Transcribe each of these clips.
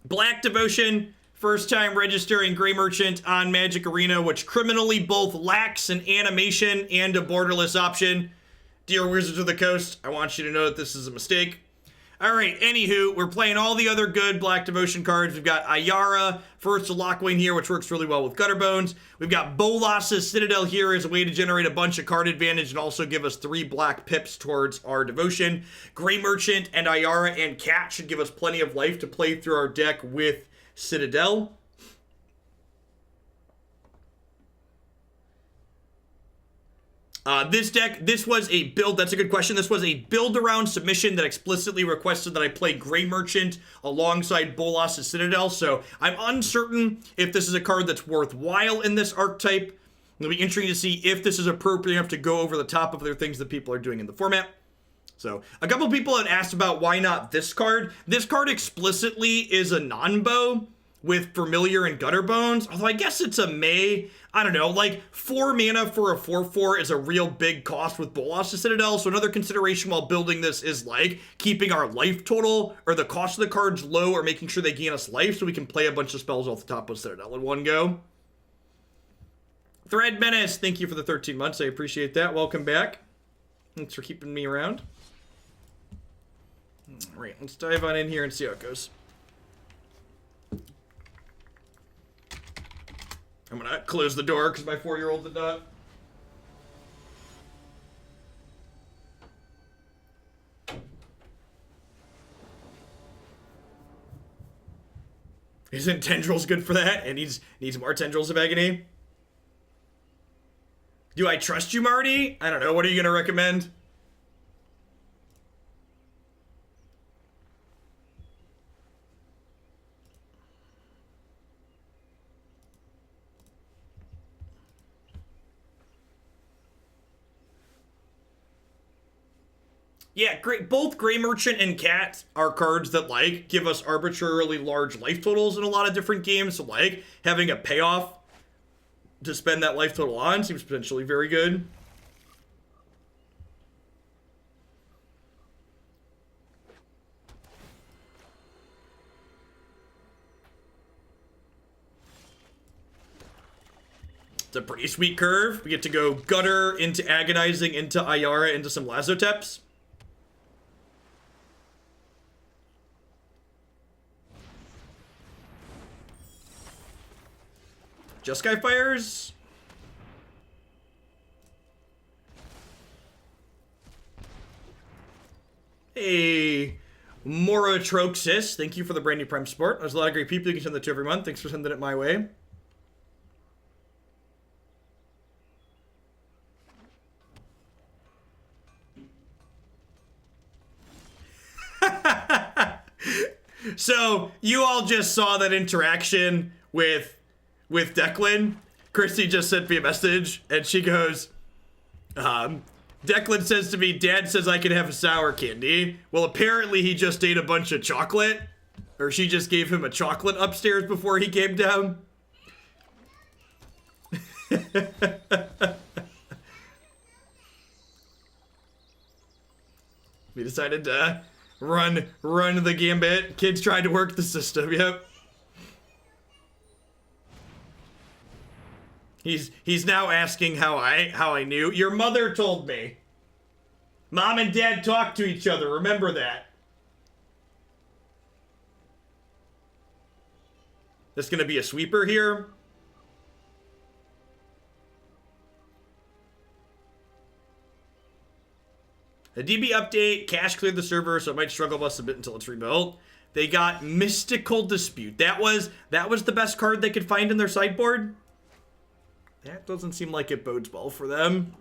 Black Devotion, first time registering Grey Merchant on Magic Arena, which criminally both lacks an animation and a borderless option. Dear Wizards of the Coast, I want you to know that this is a mistake. Alright, anywho, we're playing all the other good Black Devotion cards. We've got Ayara, Castle Locthwain here, which works really well with Gutterbones. We've got Bolas' Citadel here as a way to generate a bunch of card advantage and also give us 3 black pips towards our Devotion. Grey Merchant and Ayara and Cat should give us plenty of life to play through our deck with Citadel. This deck, this was a build, that's a good question. This was a build around submission that explicitly requested that I play Grey Merchant alongside Bolas' Citadel, so I'm uncertain if this is a card that's worthwhile in this archetype. It'll be interesting to see if this is appropriate enough to go over the top of other things that people are doing in the format. So, a couple people had asked about why not this card. This card explicitly is a non-bow with Familiar and Gutterbones, although I guess it's a May. I don't know, like 4 mana for a 4/4 is a real big cost with Bolas' Citadel, so another consideration while building this is like keeping our life total or the cost of the cards low or making sure they gain us life so we can play a bunch of spells off the top of Citadel in one go. Thread Menace, thank you for the 13 months, I appreciate that. Welcome back. Thanks for keeping me around. All right, let's dive on in here and see how it goes. I'm gonna close the door because my 4-year-old did not. Isn't Tendrils good for that? It needs more Tendrils of Agony. Do I trust you, Marty? I don't know. What are you gonna recommend? Yeah, great. Both Grey Merchant and Cat are cards that, like, give us arbitrarily large life totals in a lot of different games. So, like, having a payoff to spend that life total on seems potentially very good. It's a pretty sweet curve. We get to go Gutter into Agonizing into Ayara into some Lazoteps. Just Sky Fires. Hey, Morotroxis, thank you for the brand new Prime support. There's a lot of great people you can send that to every month. Thanks for sending it my way. So, you all just saw that interaction with Declan. Christy just sent me a message, and she goes, Declan says to me, Dad says I can have a sour candy. Well, apparently he just ate a bunch of chocolate, or she just gave him a chocolate upstairs before he came down. We decided to run the gambit. Kids tried to work the system, yep. He's now asking how I knew. Your mother told me. Mom and Dad talk to each other. Remember that. This gonna be a sweeper here. A DB update. Cache cleared the server, so it might struggle us a bit until it's rebuilt. They got Mystical Dispute. That was the best card they could find in their sideboard. That doesn't seem like it bodes well for them.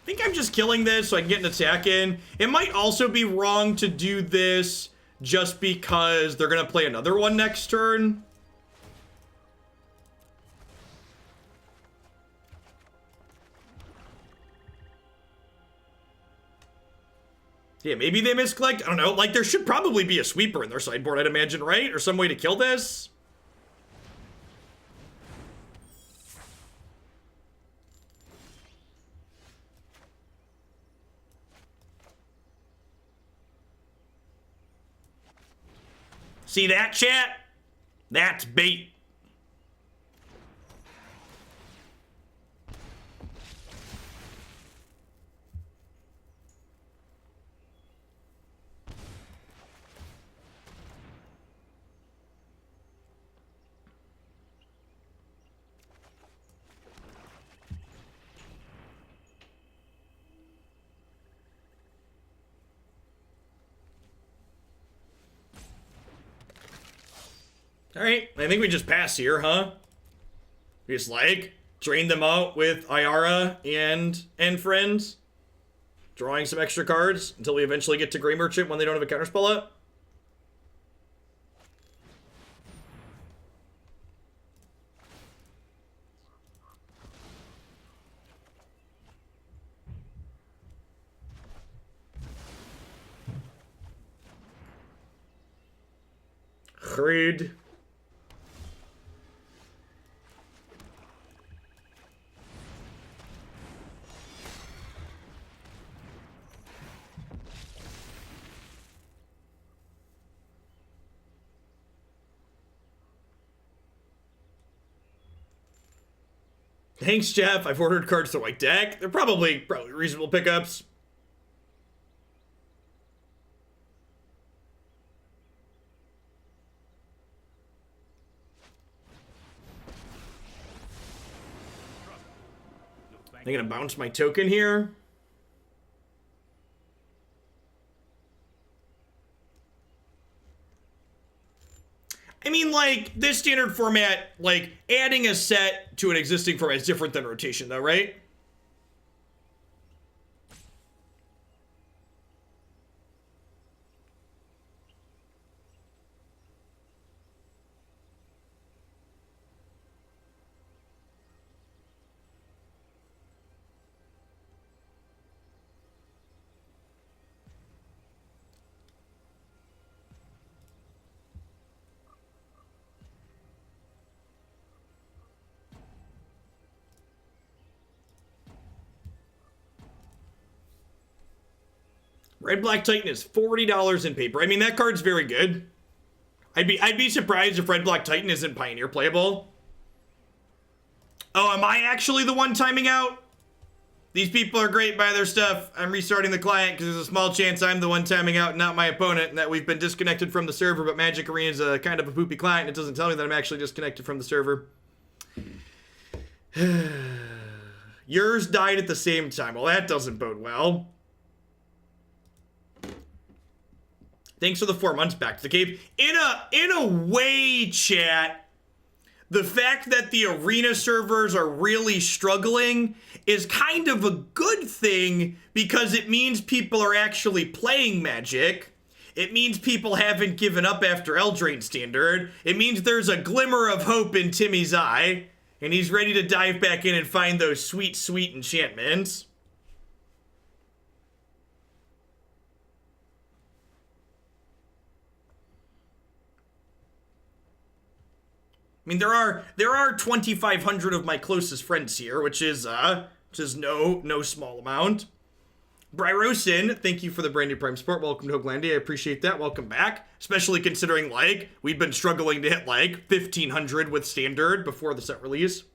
I think I'm just killing this so I can get an attack in. It might also be wrong to do this just because they're going to play another one next turn. Yeah, maybe they misclicked. I don't know. Like, there should probably be a sweeper in their sideboard, I'd imagine, right? Or some way to kill this. See that, chat? That's bait. Alright, I think we just pass here, huh? We just, like, drain them out with Ayara and friends. Drawing some extra cards until we eventually get to Grey Merchant when they don't have a counterspell up. Agreed. Thanks, Jeff. I've ordered cards to white deck. They're probably reasonable pickups. I'm gonna bounce my token here. I mean, like, this standard format, like, adding a set to an existing format is different than rotation, though, right? Red Black Titan is $40 in paper. I mean, that card's very good. I'd be surprised if Red Black Titan isn't Pioneer playable. Oh, am I actually the one timing out? These people are great by their stuff. I'm restarting the client because there's a small chance I'm the one timing out, not my opponent, and that we've been disconnected from the server, but Magic Arena is a kind of a poopy client, and it doesn't tell me that I'm actually disconnected from the server. Yours died at the same time. Well, that doesn't bode well. Thanks for the 4 months back to the cave. In a way, chat, the fact that the arena servers are really struggling is kind of a good thing because it means people are actually playing Magic. It means people haven't given up after Eldraine Standard. It means there's a glimmer of hope in Timmy's eye, and he's ready to dive back in and find those sweet, sweet enchantments. I mean, there are 2,500 of my closest friends here, which is no small amount. Bryrosin, thank you for the brand new Prime support. Welcome to Hoaglandia. I appreciate that. Welcome back. Especially considering, like, we've been struggling to hit, like, 1,500 with Standard before the set release.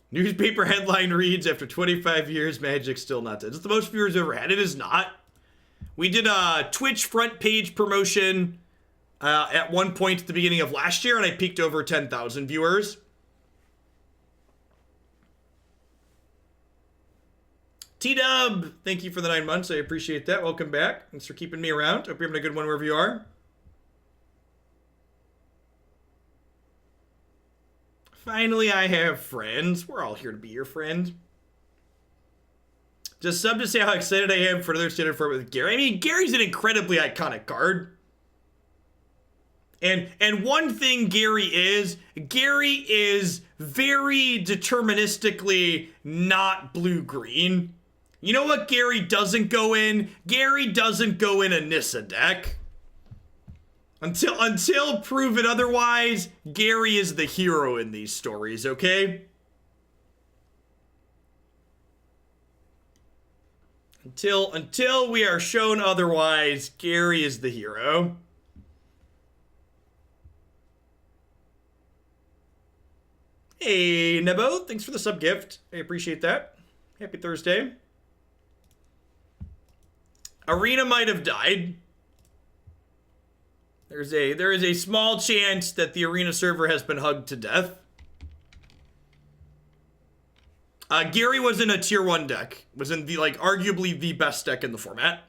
Newspaper headline reads, after 25 years, Magic's still not dead. It's the most viewers ever had. It is not. We did a Twitch front page promotion at one point at the beginning of last year, and I peaked over 10,000 viewers. T-Dub, thank you for the 9 months. I appreciate that. Welcome back. Thanks for keeping me around. Hope you're having a good one wherever you are. Finally, I have friends. We're all here to be your friend. Just sub to say how excited I am for another standard format with Gary. I mean, Gary's an incredibly iconic card. And one thing Gary is very deterministically not blue-green. You know what Gary doesn't go in? Gary doesn't go in a Nissa deck. Until proven otherwise, Gary is the hero in these stories, okay? Until we are shown otherwise, Gary is the hero. Hey, Nebo, thanks for the sub gift. I appreciate that. Happy Thursday. Arena might have died. There is a small chance that the Arena server has been hugged to death. Gary was in a tier 1 deck. Was in the, like, arguably the best deck in the format.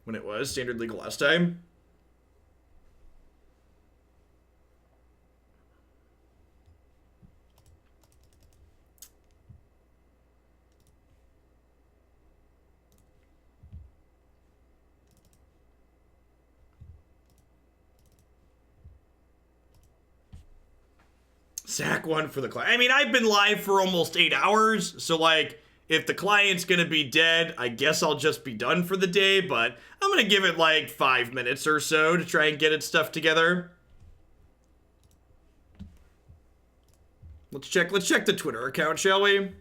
When it was Standard Legal last time. Sack 1 for the client. I mean, I've been live for almost 8 hours, so, like, if the client's gonna be dead, I guess I'll just be done for the day, but I'm gonna give it, like, 5 minutes or so to try and get its stuff together. Let's check the Twitter account, shall we?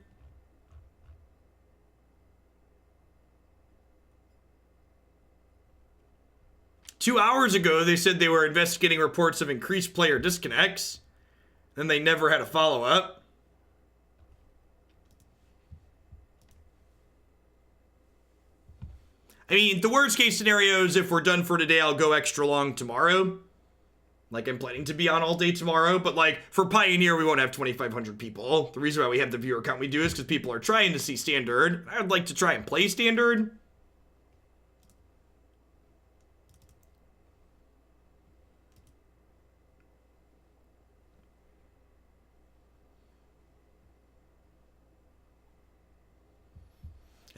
Two hours ago, they said they were investigating reports of increased player disconnects. Then they never had a follow-up. I mean, the worst case scenario is if we're done for today, I'll go extra long tomorrow. Like, I'm planning to be on all day tomorrow. But, like, for Pioneer, we won't have 2,500 people. The reason why we have the viewer count we do is because people are trying to see Standard. I would like to try and play Standard.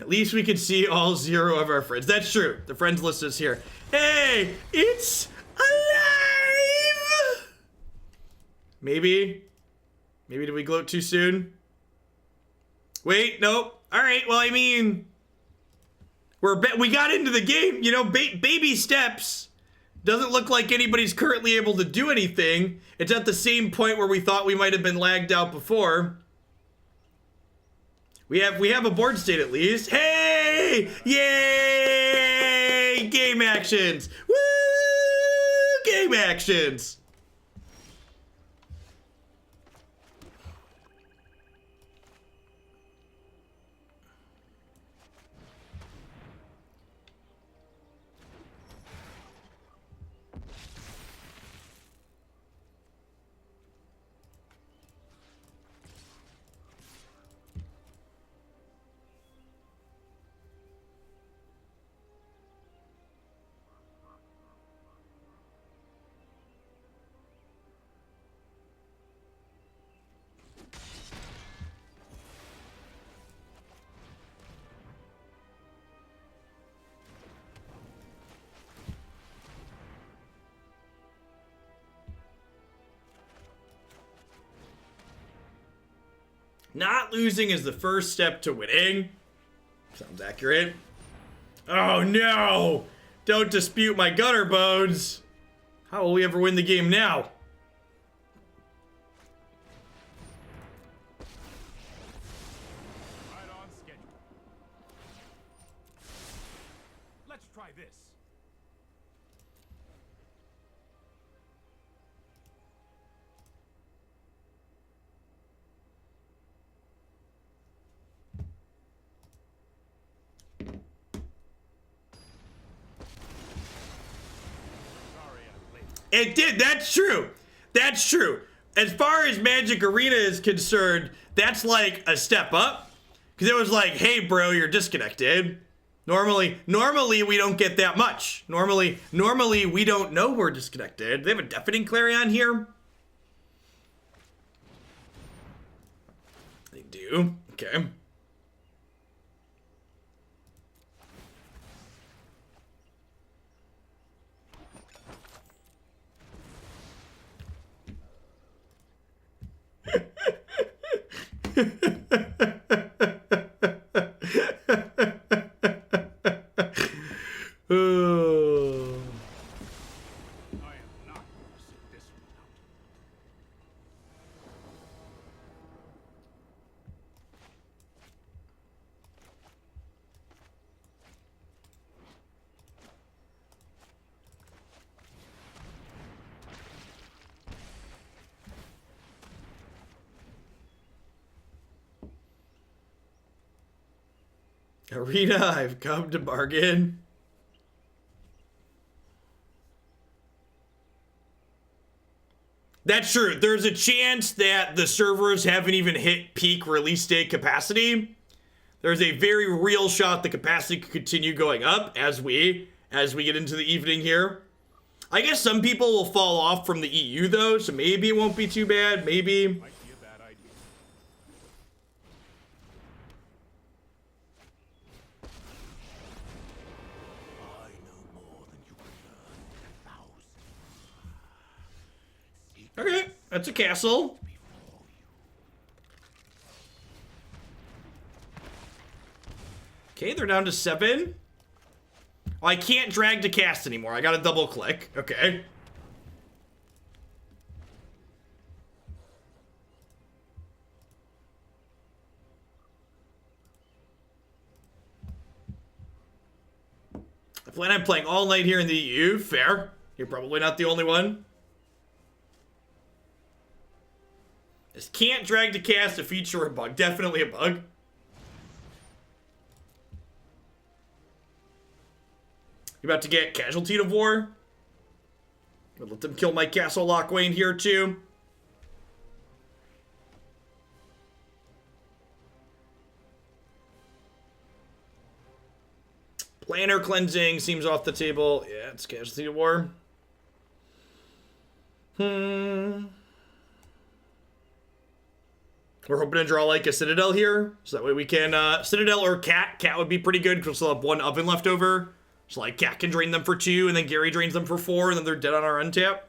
At least we can see all 0 of our friends. That's true. The friends list is here. Hey, it's alive! Maybe did we gloat too soon? Wait, nope. All right, well, I mean, we got into the game, you know, baby steps. Doesn't look like anybody's currently able to do anything. It's at the same point where we thought we might have been lagged out before. We have a board state at least. Hey! Yay! Game actions! Woo! Game actions! Not losing is the first step to winning. Sounds accurate. Oh no! Don't dispute my Gutterbones. How will we ever win the game now? Right on schedule. Let's try this. It did. That's true. That's true. As far as Magic Arena is concerned, that's like a step up. Because it was like, hey, bro, you're disconnected. Normally we don't get that much. Normally we don't know we're disconnected. They have a deafening clarion here. They do. Okay. Oh. I am not going to sit this one out. Arena, I've come to bargain. That's true. There's a chance that the servers haven't even hit peak release date capacity. There's a very real shot the capacity could continue going up as we get into the evening here. I guess some people will fall off from the EU though, so maybe it won't be too bad. Maybe. Might be a bad idea. I know more than you can learn. 1,000 Okay, that's a castle. before you. Okay, they're down to 7. Oh, I can't drag to cast anymore. I gotta double click. Okay. I plan on playing all night here in the EU. Fair. You're probably not the only one. This can't drag to cast, a feature or a bug. Definitely a bug. You about to get Casualty of War? I'll let them kill my Castle Locthwain here too. Planner Cleansing seems off the table. Yeah, it's Casualty of War. We're hoping to draw like a Citadel here. So that way we can, Citadel or Cat. Cat would be pretty good because we'll still have 1 oven left over. So like Cat can drain them for 2 and then Gary drains them for 4 and then they're dead on our untap.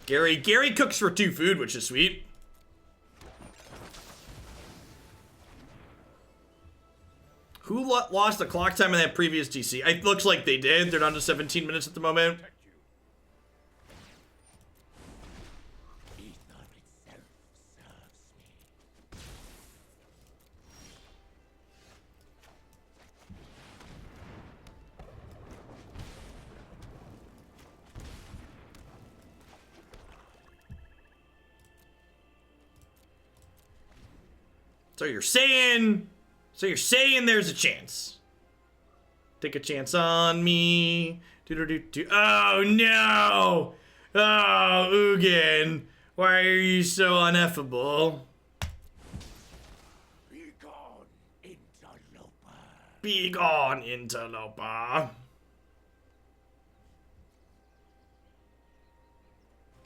Gary cooks for 2 food, which is sweet. Who lost the clock time in that previous DC? It looks like they did. They're down to 17 minutes at the moment. Protect you. Ether itself serves me. So you're saying there's a chance. Take a chance on me. Oh no! Oh, Ugin. Why are you so ineffable? Be gone, interloper. Be gone, interloper.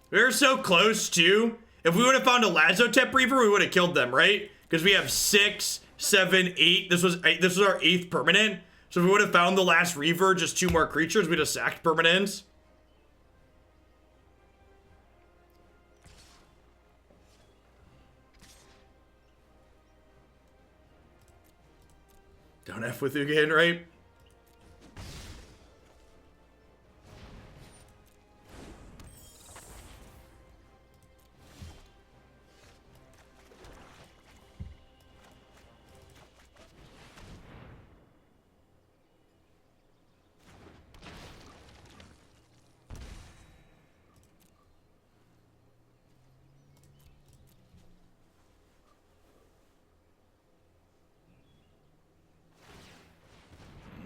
We're so close, too. If we would have found a Lazotep Reaver, we would have killed them, right? Because we have 6, 7, 8. This was our 8th permanent. So if we would have found the last Reaver, just 2 more creatures, we'd have sacked permanents. Don't F with Ugin, right?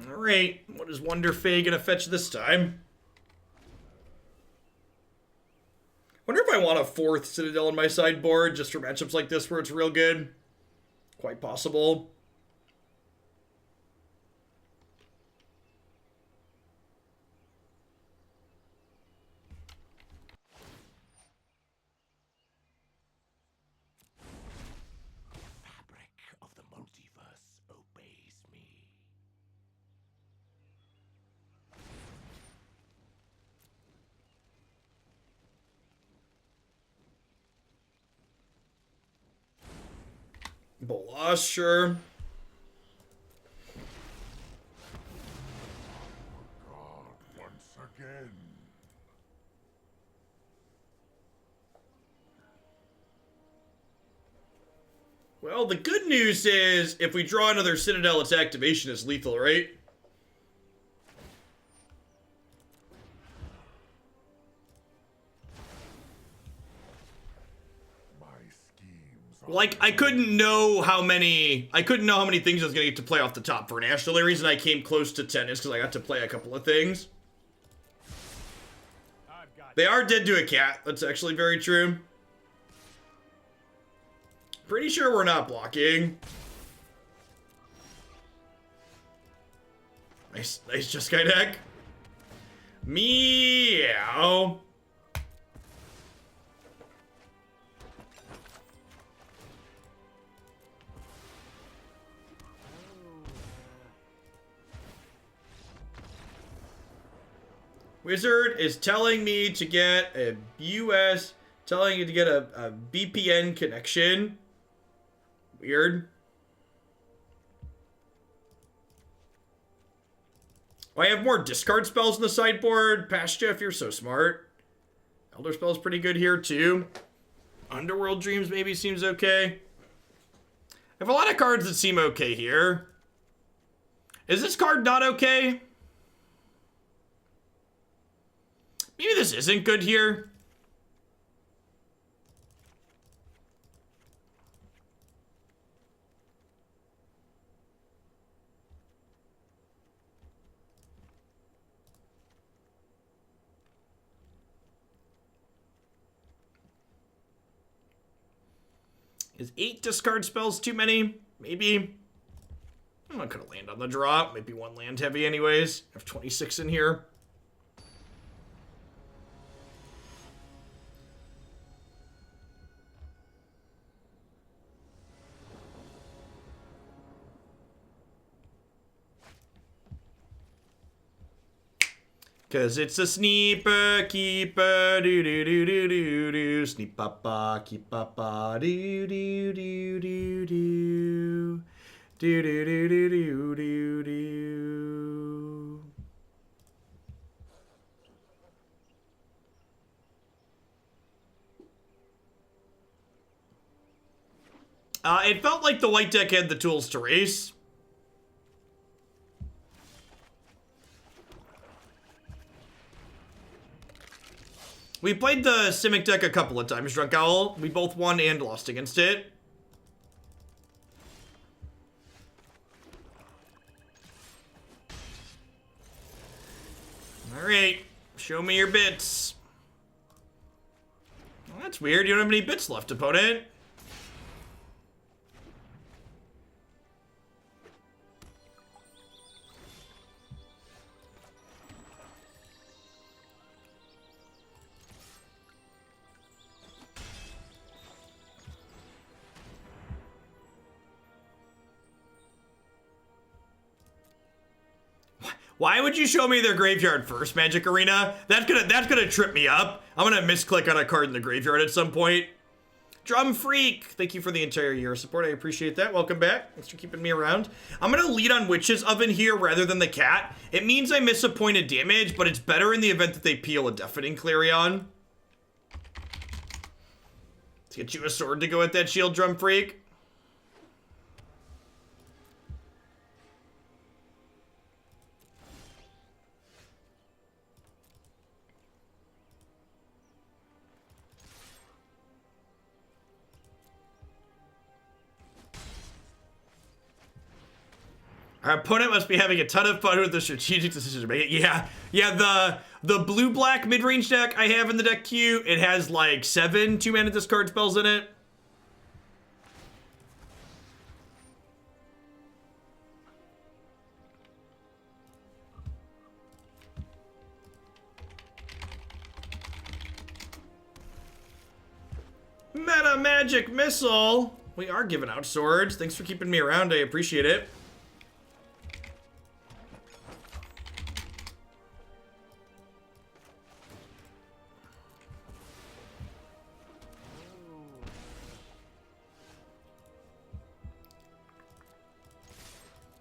Alright, what is Wonder Fae gonna fetch this time? Wonder if I want a 4th Citadel in my sideboard just for matchups like this where it's real good. Quite possible. Fabric of the multiverse obeys me. Bolas, sure. God, once again. Well, the good news is if we draw another Citadel, its activation is lethal, right? Like, I couldn't know how many things I was gonna get to play off the top for Nash. The only reason I came close to 10 is because I got to play a couple of things. They are dead to a cat. That's actually very true. Pretty sure we're not blocking. Nice Jeskai deck. Meow. Wizard is telling me to get a US, telling you to get a VPN connection. Weird. Oh, I have more discard spells in the sideboard. Pasture, if you're so smart. Elderspell's pretty good here, too. Underworld Dreams maybe seems okay. I have a lot of cards that seem okay here. Is this card not okay? Maybe this isn't good here. Is 8 discard spells too many? Maybe. I'm not gonna land on the draw. Maybe 1 land heavy anyways. I have 26 in here. Cause it's a sneeper keeper, do do do do do do, sneep papa keep papa, do do do do do, do do do do do do do. It felt like the white deck had the tools to race. We played the Simic deck a couple of times, Drunk Owl. We both won and lost against it. Alright, show me your bits. Well, that's weird, you don't have any bits left, opponent. Why would you show me their graveyard first, Magic Arena? That's gonna trip me up. I'm gonna misclick on a card in the graveyard at some point. Drum Freak, thank you for the entire year of support. I appreciate that. Welcome back. Thanks for keeping me around. I'm gonna lead on Witch's Oven here rather than the cat. It means I miss a point of damage, but it's better in the event that they peel a Deafening Clarion. Let's get you a sword to go with that shield, Drum Freak. Our opponent must be having a ton of fun with the strategic decision making. Yeah, the blue-black mid-range deck I have in the deck queue, it has like 7 2-mana discard spells in it. Meta Magic Missile! We are giving out swords. Thanks for keeping me around, I appreciate it.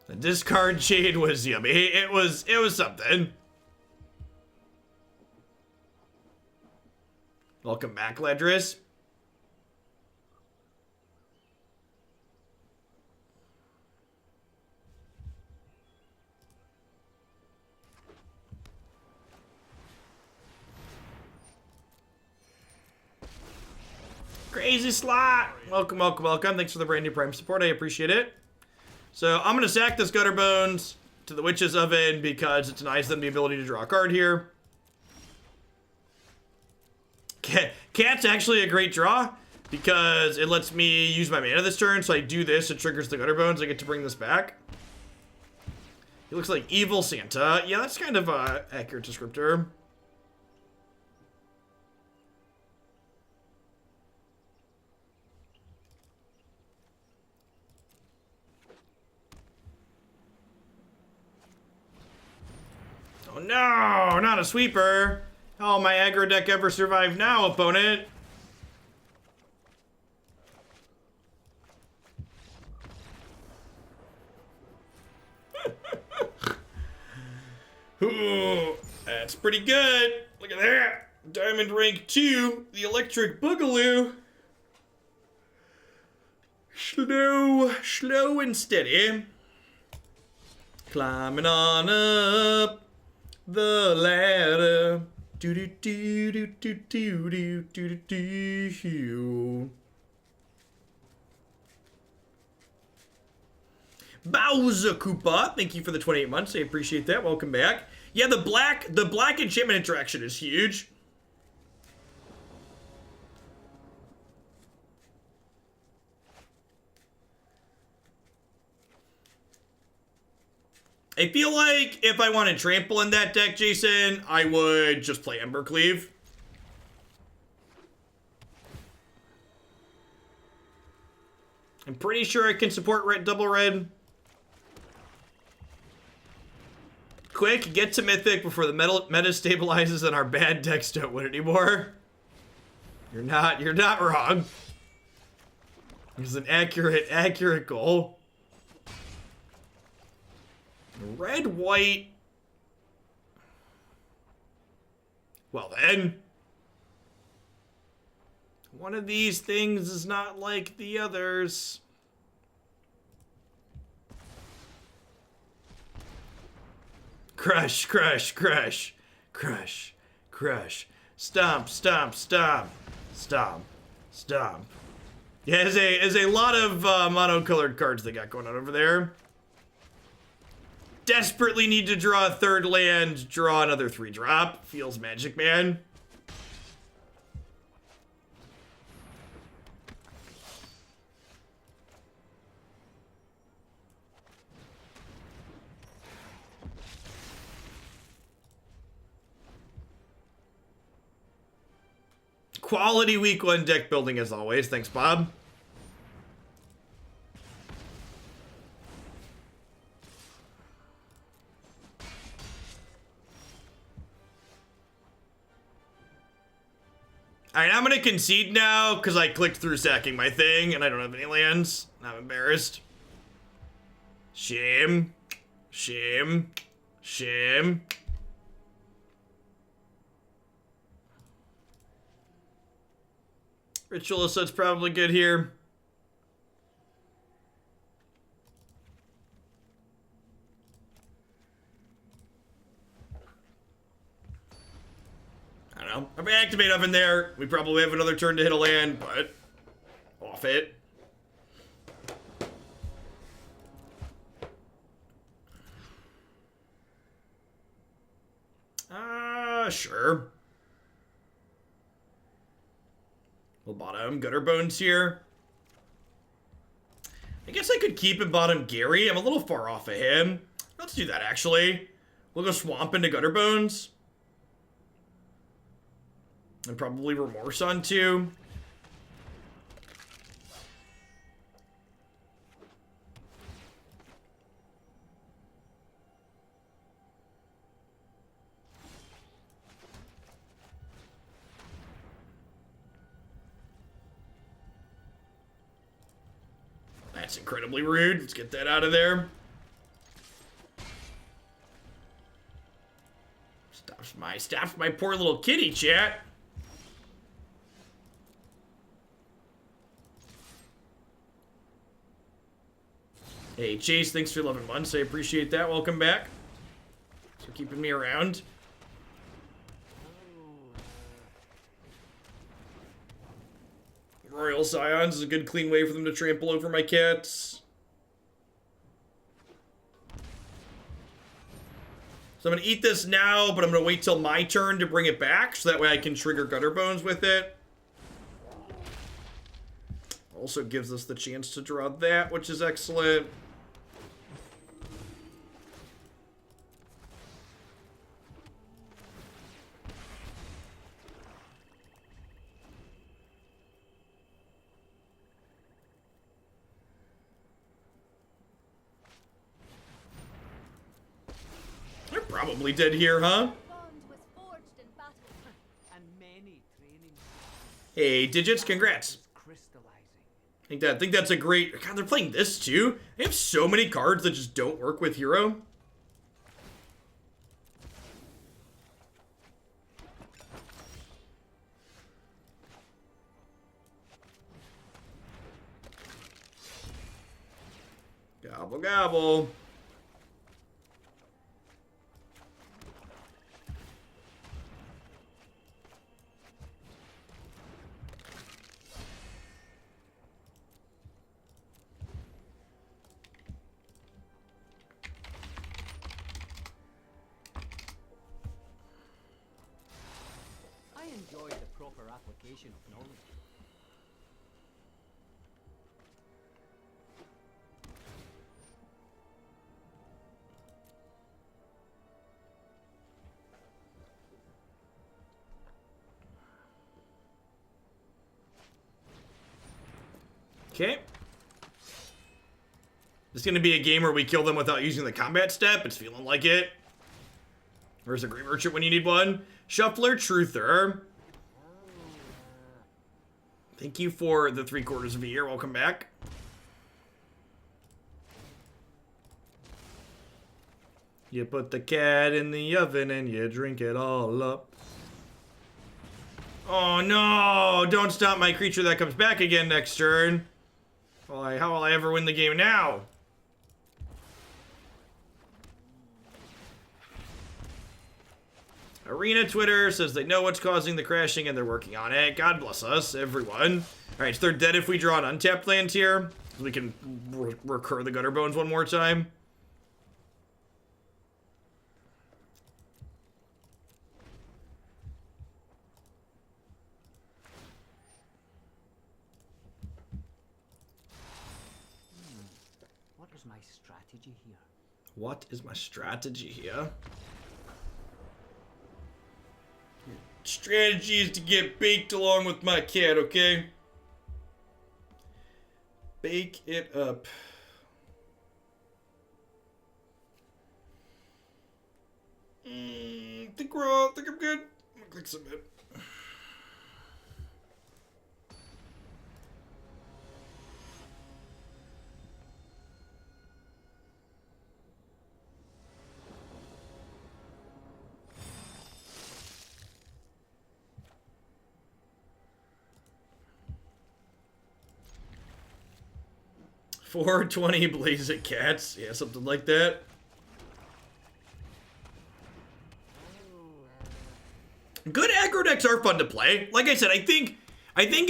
The discard shade was yummy. It was something. Welcome back, Ledris. Crazy Slot. Welcome, welcome, welcome. Thanks for the brand new Prime support. I appreciate it. So I'm going to sack this Gutterbones to the Witch's Oven because it denies them the ability to draw a card here. Cat's actually a great draw because it lets me use my mana this turn. So I do this, it triggers the Gutterbones. I get to bring this back. He looks like Evil Santa. Yeah, that's kind of a accurate descriptor. Oh no, not a sweeper. How will my aggro deck ever survive now, opponent? Ooh, that's pretty good. Look at that. Diamond rank 2, the Electric Boogaloo. Slow and steady. Climbing on up the ladder. Do do do do do do do do do do. Bowser Koopa, thank you for the 28 months. I appreciate that. Welcome back. Yeah, the black enchantment interaction is huge. I feel like if I want to trample in that deck, Jason, I would just play Embercleave. I'm pretty sure I can support red, double red. Quick, get to Mythic before the meta stabilizes and our bad decks don't win anymore. You're not wrong. It's an accurate goal. Red, white. Well then. One of these things is not like the others. Crush, crush, crush, crush, crush. Stomp, stomp, stomp, stomp, stomp. Yeah, there's a lot of mono-colored cards they got going on over there. Desperately need to draw a third land, draw another 3-drop. Feels Magic Man. Quality week 1 deck building as always. Thanks, Bob. Alright, I'm gonna concede now because I clicked through sacking my thing and I don't have any lands. I'm embarrassed. Shame. Shame. Shame. Ritual of Soot's probably good here. I don't know. If I activate up in there, we probably have another turn to hit a land, but off it. Sure. We'll bottom Gutterbones here. I guess I could keep and bottom Gary. I'm a little far off of him. Let's do that, actually. We'll go swamp into Gutterbones. And probably Remorse on too. That's incredibly rude. Let's get that out of there. Stops my poor little kitty, chat. Hey, Chase, thanks for 11 months. I appreciate that. Welcome back. For keeping me around. Royal Scions is a good clean way for them to trample over my cats. So I'm going to eat this now, but I'm going to wait till my turn to bring it back, so that way I can trigger Gutterbones with it. Also gives us the chance to draw that, which is excellent. They're probably dead here, huh? Hey, Digits, congrats. I think that's a great... God, they're playing this too? They have so many cards that just don't work with Hero. Gobble, gobble. Enjoy the proper application of knowledge. Okay. This is going to be a game where we kill them without using the combat step. It's feeling like it. Where's a Grey Merchant when you need one? Shuffler Truther. Thank you for the 3/4 of a year. Welcome back. You put the cat in the oven and you drink it all up. Oh no! Don't stop my creature that comes back again next turn. Well, how will I ever win the game now? Arena Twitter says they know what's causing the crashing and they're working on it. God bless us, everyone. Alright, so they're dead if we draw an untapped land here. We can recur the Gutterbones one more time. What is my strategy here? What is my strategy here? Strategy is to get baked along with my cat, okay? Bake it up. Think we're all, think I'm good. I'm gonna click submit. $420 Blaze at Cats. Yeah, something like that. Good aggro decks are fun to play. Like I said, I think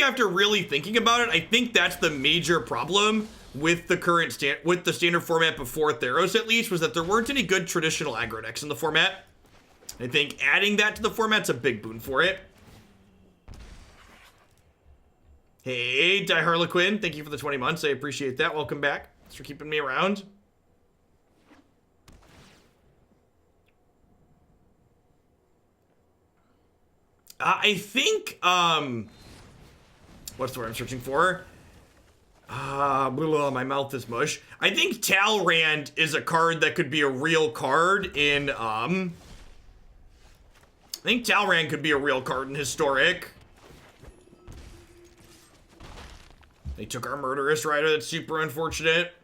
after really thinking about it, I think that's the major problem with the current standard format before Theros, at least, was that there weren't any good traditional aggro decks in the format. I think adding that to the format's a big boon for it. Hey, Die Harlequin, thank you for the 20 months. I appreciate that. Welcome back. Thanks for keeping me around. I think, what's the word I'm searching for? My mouth is mush. I think Talrand is a card that could be a real card in, I think Talrand could be a real card in Historic. They took our Murderous Rider. That's super unfortunate.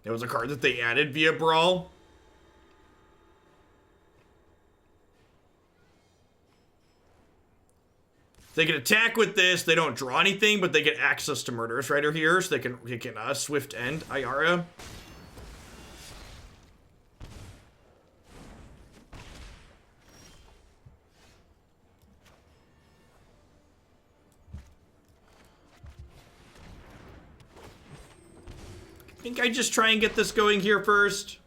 That was a card that they added via Brawl. They can attack with this. They don't draw anything, but they get access to Murderous Rider here, so they can Swift End Ayara. think I just try and get this going here first.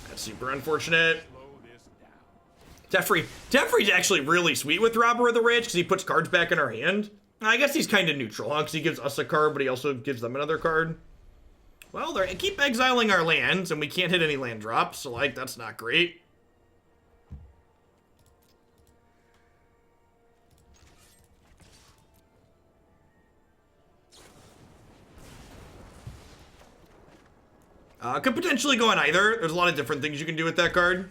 That's super unfortunate. Teferi's actually really sweet with Robber of the Ridge because he puts cards back in our hand. I guess he's kind of neutral, huh? Because he gives us a card, but he also gives them another card. Well, they keep exiling our lands, and we can't hit any land drops, so, like, that's not great. Could potentially go on either. There's a lot of different things you can do with that card.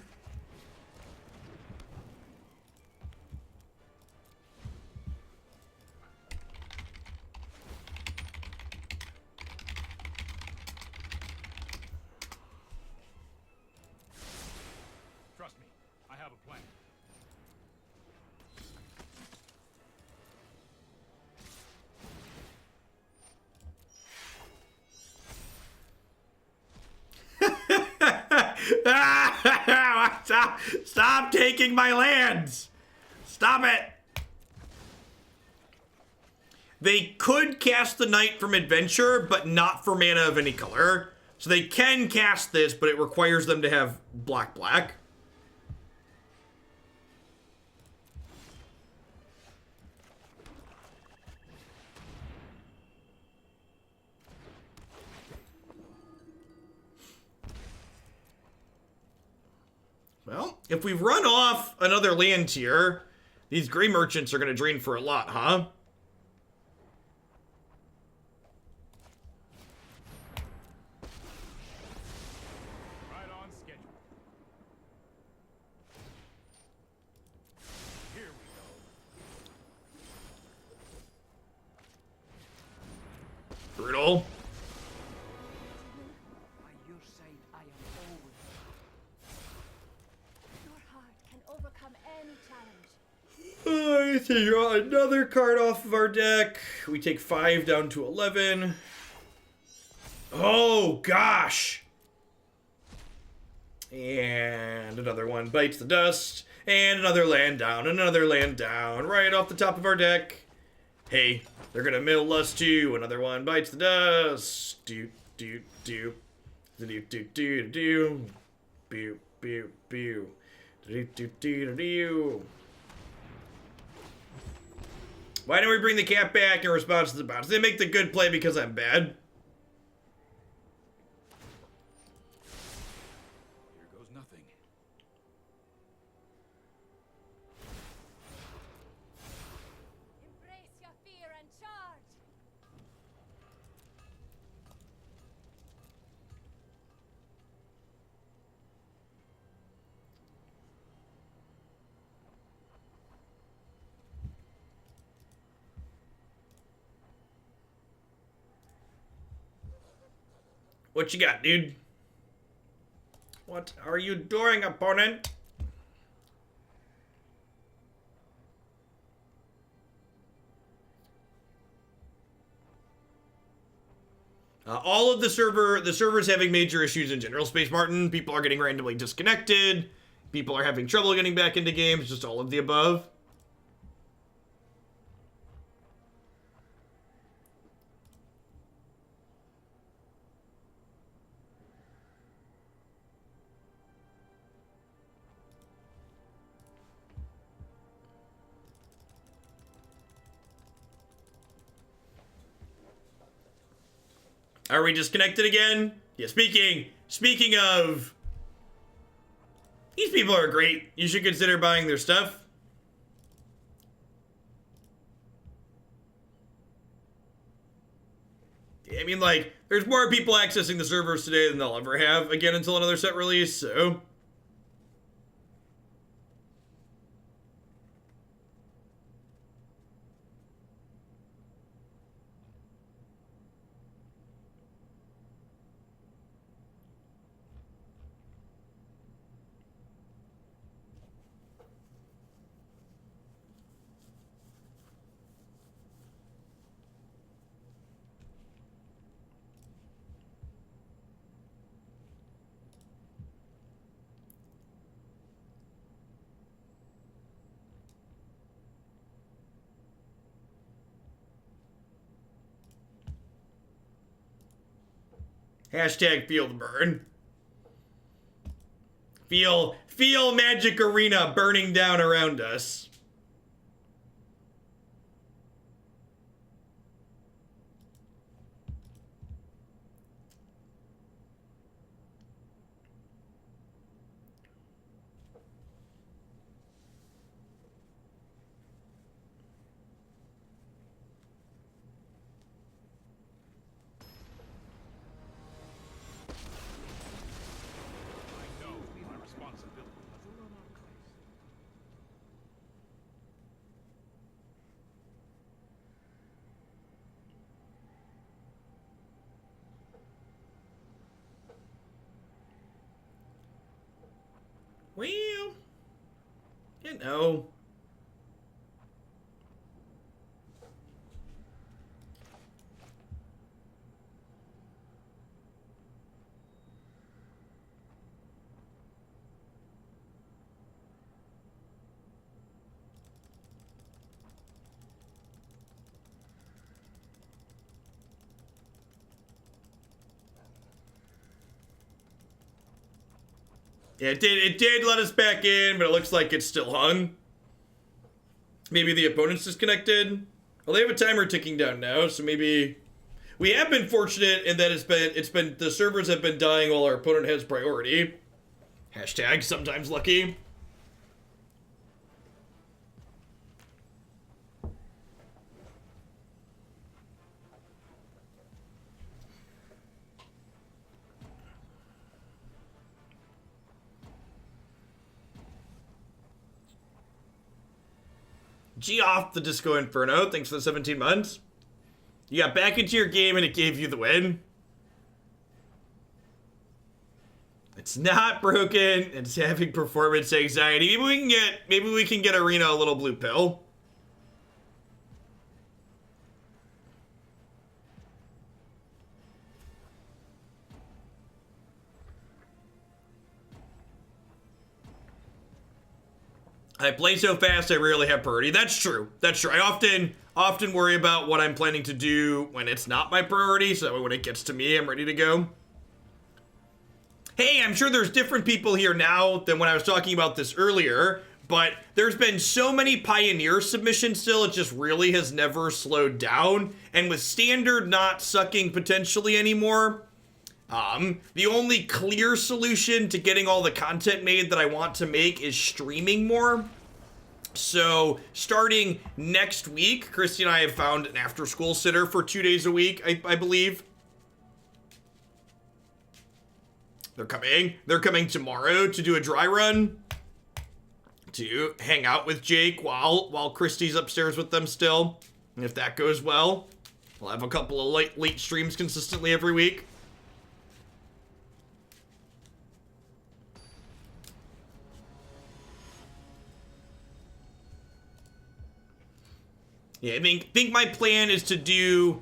Trust me, I have a plan. Stop taking my lands! Stop it! They could cast the Knight from Adventure, but not for mana of any color. So they can cast this, but it requires them to have black. Well, if we run off another land here, these Gray Merchants are going to drain for a lot, huh? Right on schedule. Here we go. Brutal. By your side, I am always. Your heart can overcome any challenge. I see, draw another card off of our deck. We take 5 down to 11. Oh, gosh. And another one bites the dust. And another land down, another land down. Right off the top of our deck. Hey, they're gonna mill us too. Another one bites the dust. Do. Do. Do. Do. Do. Do. Do. Pew. Pew. Pew. Do. Do. Do. Do. Why don't we bring the cat back in response to the bounce? They make the good play because I'm bad. Here goes nothing. Embrace your fear and charge. What you got, dude? What are you doing, opponent? All of the server's having major issues in general, Space Martin. People are getting randomly disconnected. People are having trouble getting back into games, just all of the above. Are we disconnected again? Yeah, speaking of, these people are great. You should consider buying their stuff. I mean, like, there's more people accessing the servers today than they'll ever have again until another set release, so. Hashtag feel the burn. Feel Magic Arena burning down around us. I know my responsibility. Well, you know. Yeah, it did let us back in, but it looks like it's still hung. Maybe the opponent's disconnected. Well, they have a timer ticking down now, so maybe we have been fortunate in that it's been the servers have been dying while our opponent has priority. Hashtag sometimes lucky. G off the Disco Inferno. Thanks for the 17 months. You got back into your game and it gave you the win. It's not broken. It's having performance anxiety. Maybe we can get Arena a little blue pill. I play so fast, I rarely have priority. That's true. That's true. I often worry about what I'm planning to do when it's not my priority, so that way when it gets to me, I'm ready to go. Hey, I'm sure there's different people here now than when I was talking about this earlier, but there's been so many Pioneer submissions still, it just really has never slowed down. And with Standard not sucking potentially anymore, the only clear solution to getting all the content made that I want to make is streaming more. So starting next week, Christy and I have found an after-school sitter for 2 days a week, I believe. They're coming tomorrow to do a dry run, to hang out with Jake while Christy's upstairs with them still. And if that goes well, we'll have a couple of late streams consistently every week. Yeah, I think my plan is to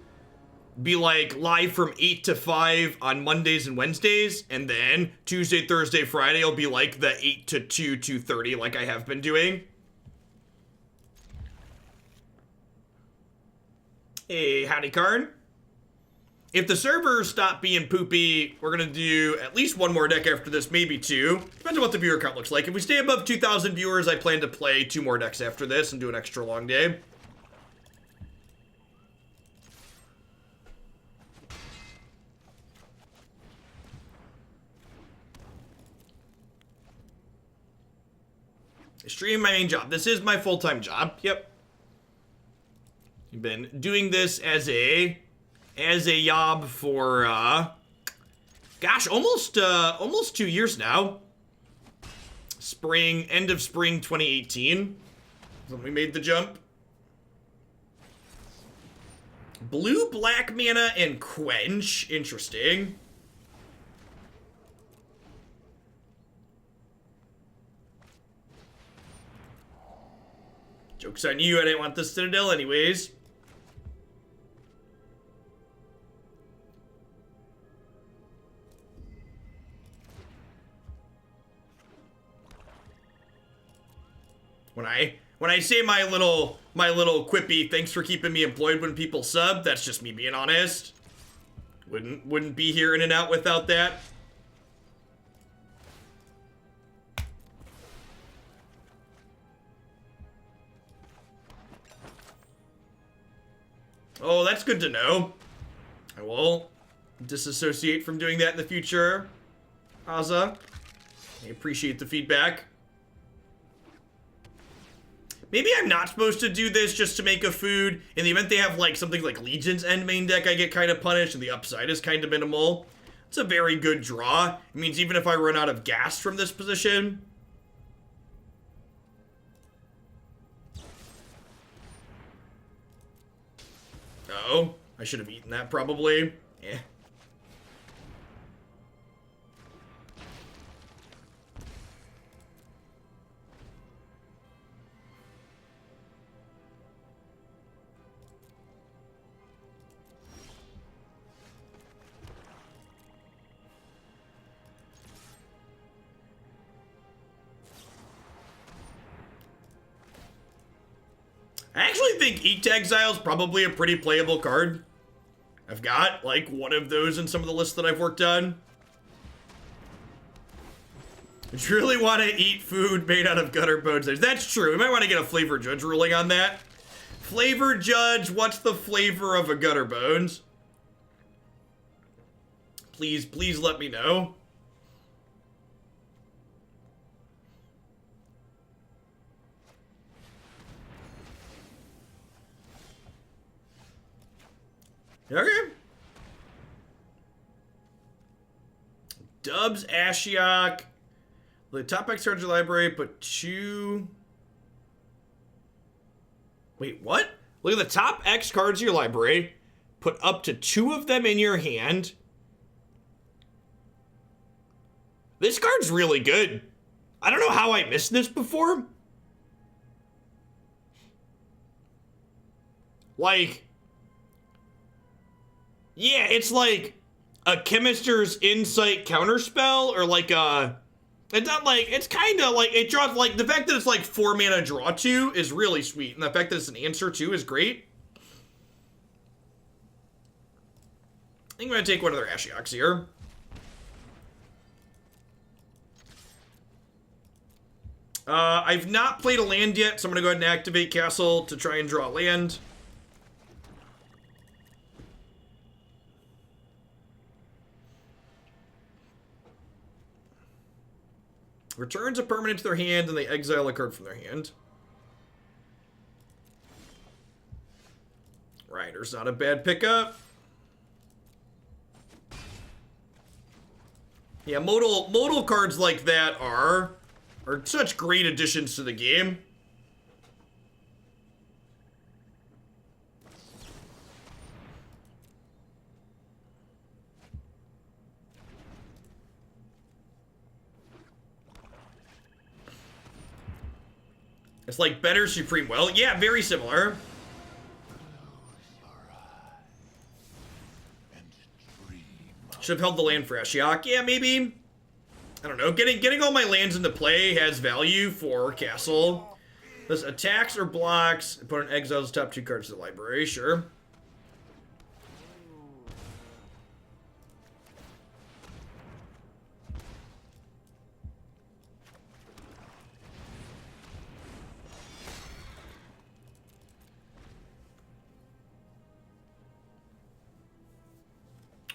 be like live from 8 to 5 on Mondays and Wednesdays, and then Tuesday, Thursday, Friday will be like the 8 to 2, 2:30 like I have been doing. Hey, howdy, Karn. If the servers stop being poopy, we're gonna do at least one more deck after this, maybe two. Depends on what the viewer count looks like. If we stay above 2,000 viewers, I plan to play 2 more decks after this and do an extra long day. Stream my main job. This is my full-time job. Yep. I've been doing this as a job for gosh, almost 2 years now. End of spring 2018 when we made the jump. Blue, black mana, and Quench. Interesting. Joke's on you, I didn't want the Citadel anyways. When I say my little quippy, thanks for keeping me employed when people sub, that's just me being honest. Wouldn't be here in and out without that. Oh, that's good to know. I will disassociate from doing that in the future, Aza. I appreciate the feedback. Maybe I'm not supposed to do this just to make a food. In the event they have like something like Legion's End main deck, I get kind of punished and the upside is kind of minimal. It's a very good draw. It means even if I run out of gas from this position. Oh, I should have eaten that probably. Eh. I actually think Eat to Exile is probably a pretty playable card. I've got, like, one of those in some of the lists that I've worked on. I truly want to eat food made out of Gutterbones. That's true. We might want to get a Flavor Judge ruling on that. Flavor Judge, what's the flavor of a Gutterbones? Please, please let me know. Okay. Dubs, Ashiok. The top X cards of your library, put 2... Wait, what? Look at the top X cards of your library. Put up to 2 of them in your hand. This card's really good. I don't know how I missed this before. Like... Yeah, it's like a Chemister's Insight counterspell, or like a... It's not like... It's kind of like... It draws... Like, the fact that it's like 4 mana draw 2 is really sweet. And the fact that it's an answer 2 is great. I think I'm going to take one of their Ashioks here. I've not played a land yet, so I'm going to go ahead and activate Castle to try and draw land. Returns a permanent to their hand, and they exile a card from their hand. Rider's not a bad pickup. Yeah, modal cards like that are such great additions to the game. It's like better Supreme Will. Yeah, very similar. Should have held the land for Ashiok. Yeah, maybe. I don't know. Getting all my lands into play has value for Castle. This attacks or blocks. Opponent exiles top 2 cards of the library. Sure.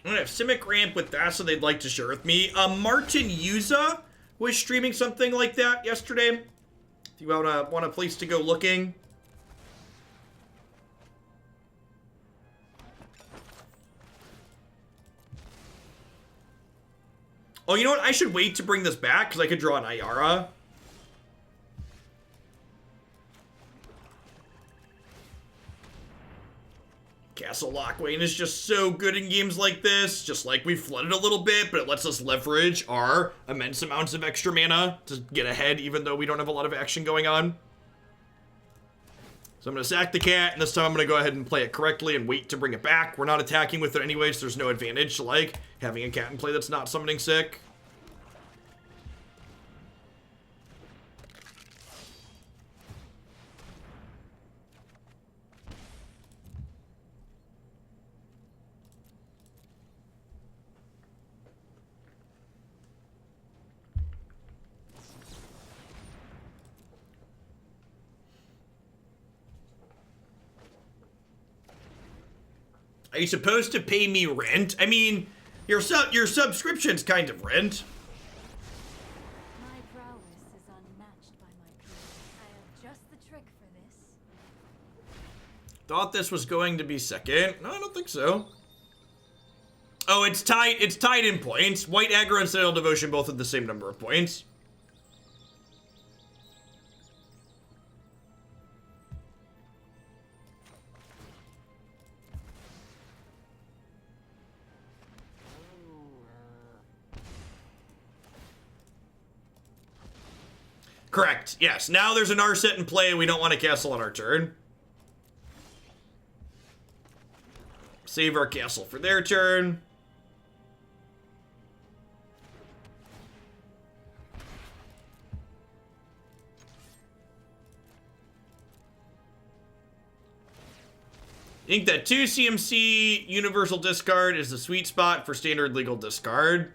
I'm gonna have Simic Ramp with that, so they'd like to share with me. Martin Yuza was streaming something like that yesterday. If you want a place to go looking. Oh, you know what? I should wait to bring this back, because I could draw an Ayara. Castle Locthwain is just so good in games like this. Just like we flooded a little bit, but it lets us leverage our immense amounts of extra mana to get ahead, even though we don't have a lot of action going on. So I'm going to sack the cat, and this time I'm going to go ahead and play it correctly and wait to bring it back. We're not attacking with it anyway, so there's no advantage to, like, having a cat in play that's not summoning sick. Are you supposed to pay me rent? I mean, your subscription's kind of rent. My prowess is unmatched by my crew. I have just the trick for this. Thought this was going to be second. No, I don't think so. Oh, it's tied. It's tied in points. White aggro and Citadel Devotion both have the same number of points. Correct. Yes. Now there's an R set in play. We don't want to castle on our turn. Save our castle for their turn. I think that 2 CMC universal discard is the sweet spot for standard legal discard.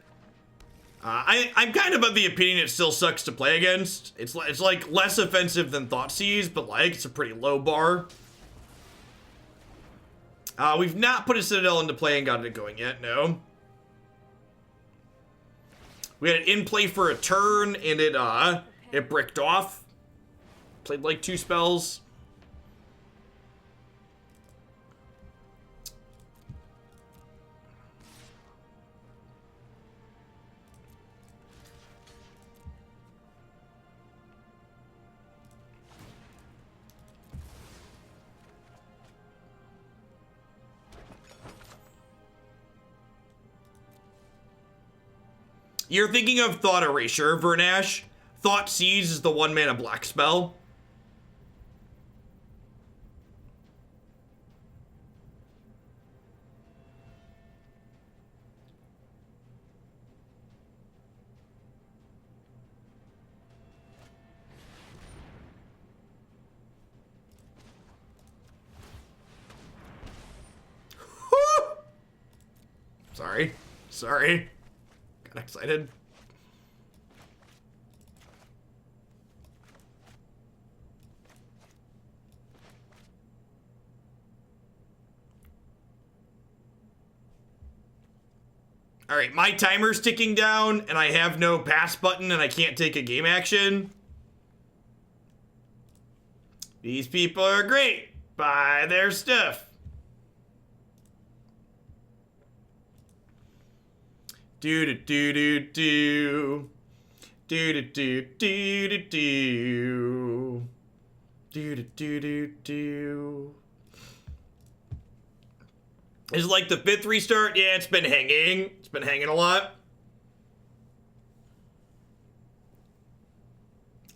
I'm kind of of the opinion it still sucks to play against. It's like less offensive than Thoughtseize, but like it's a pretty low bar. We've not put a Citadel into play and got it going yet, no. We had it in play for a turn and it bricked off. Played like 2 spells. You're thinking of Thought Erasure, Vernash. Thoughtseize is the 1-mana black spell. Sorry. Got excited. All right, my timer's ticking down and I have no pass button and I can't take a game action. These people are great. Buy their stuff. Do do do do do. Do do do do do do. Do do do do do. Is it like the 5th restart? Yeah, it's been hanging. It's been hanging a lot.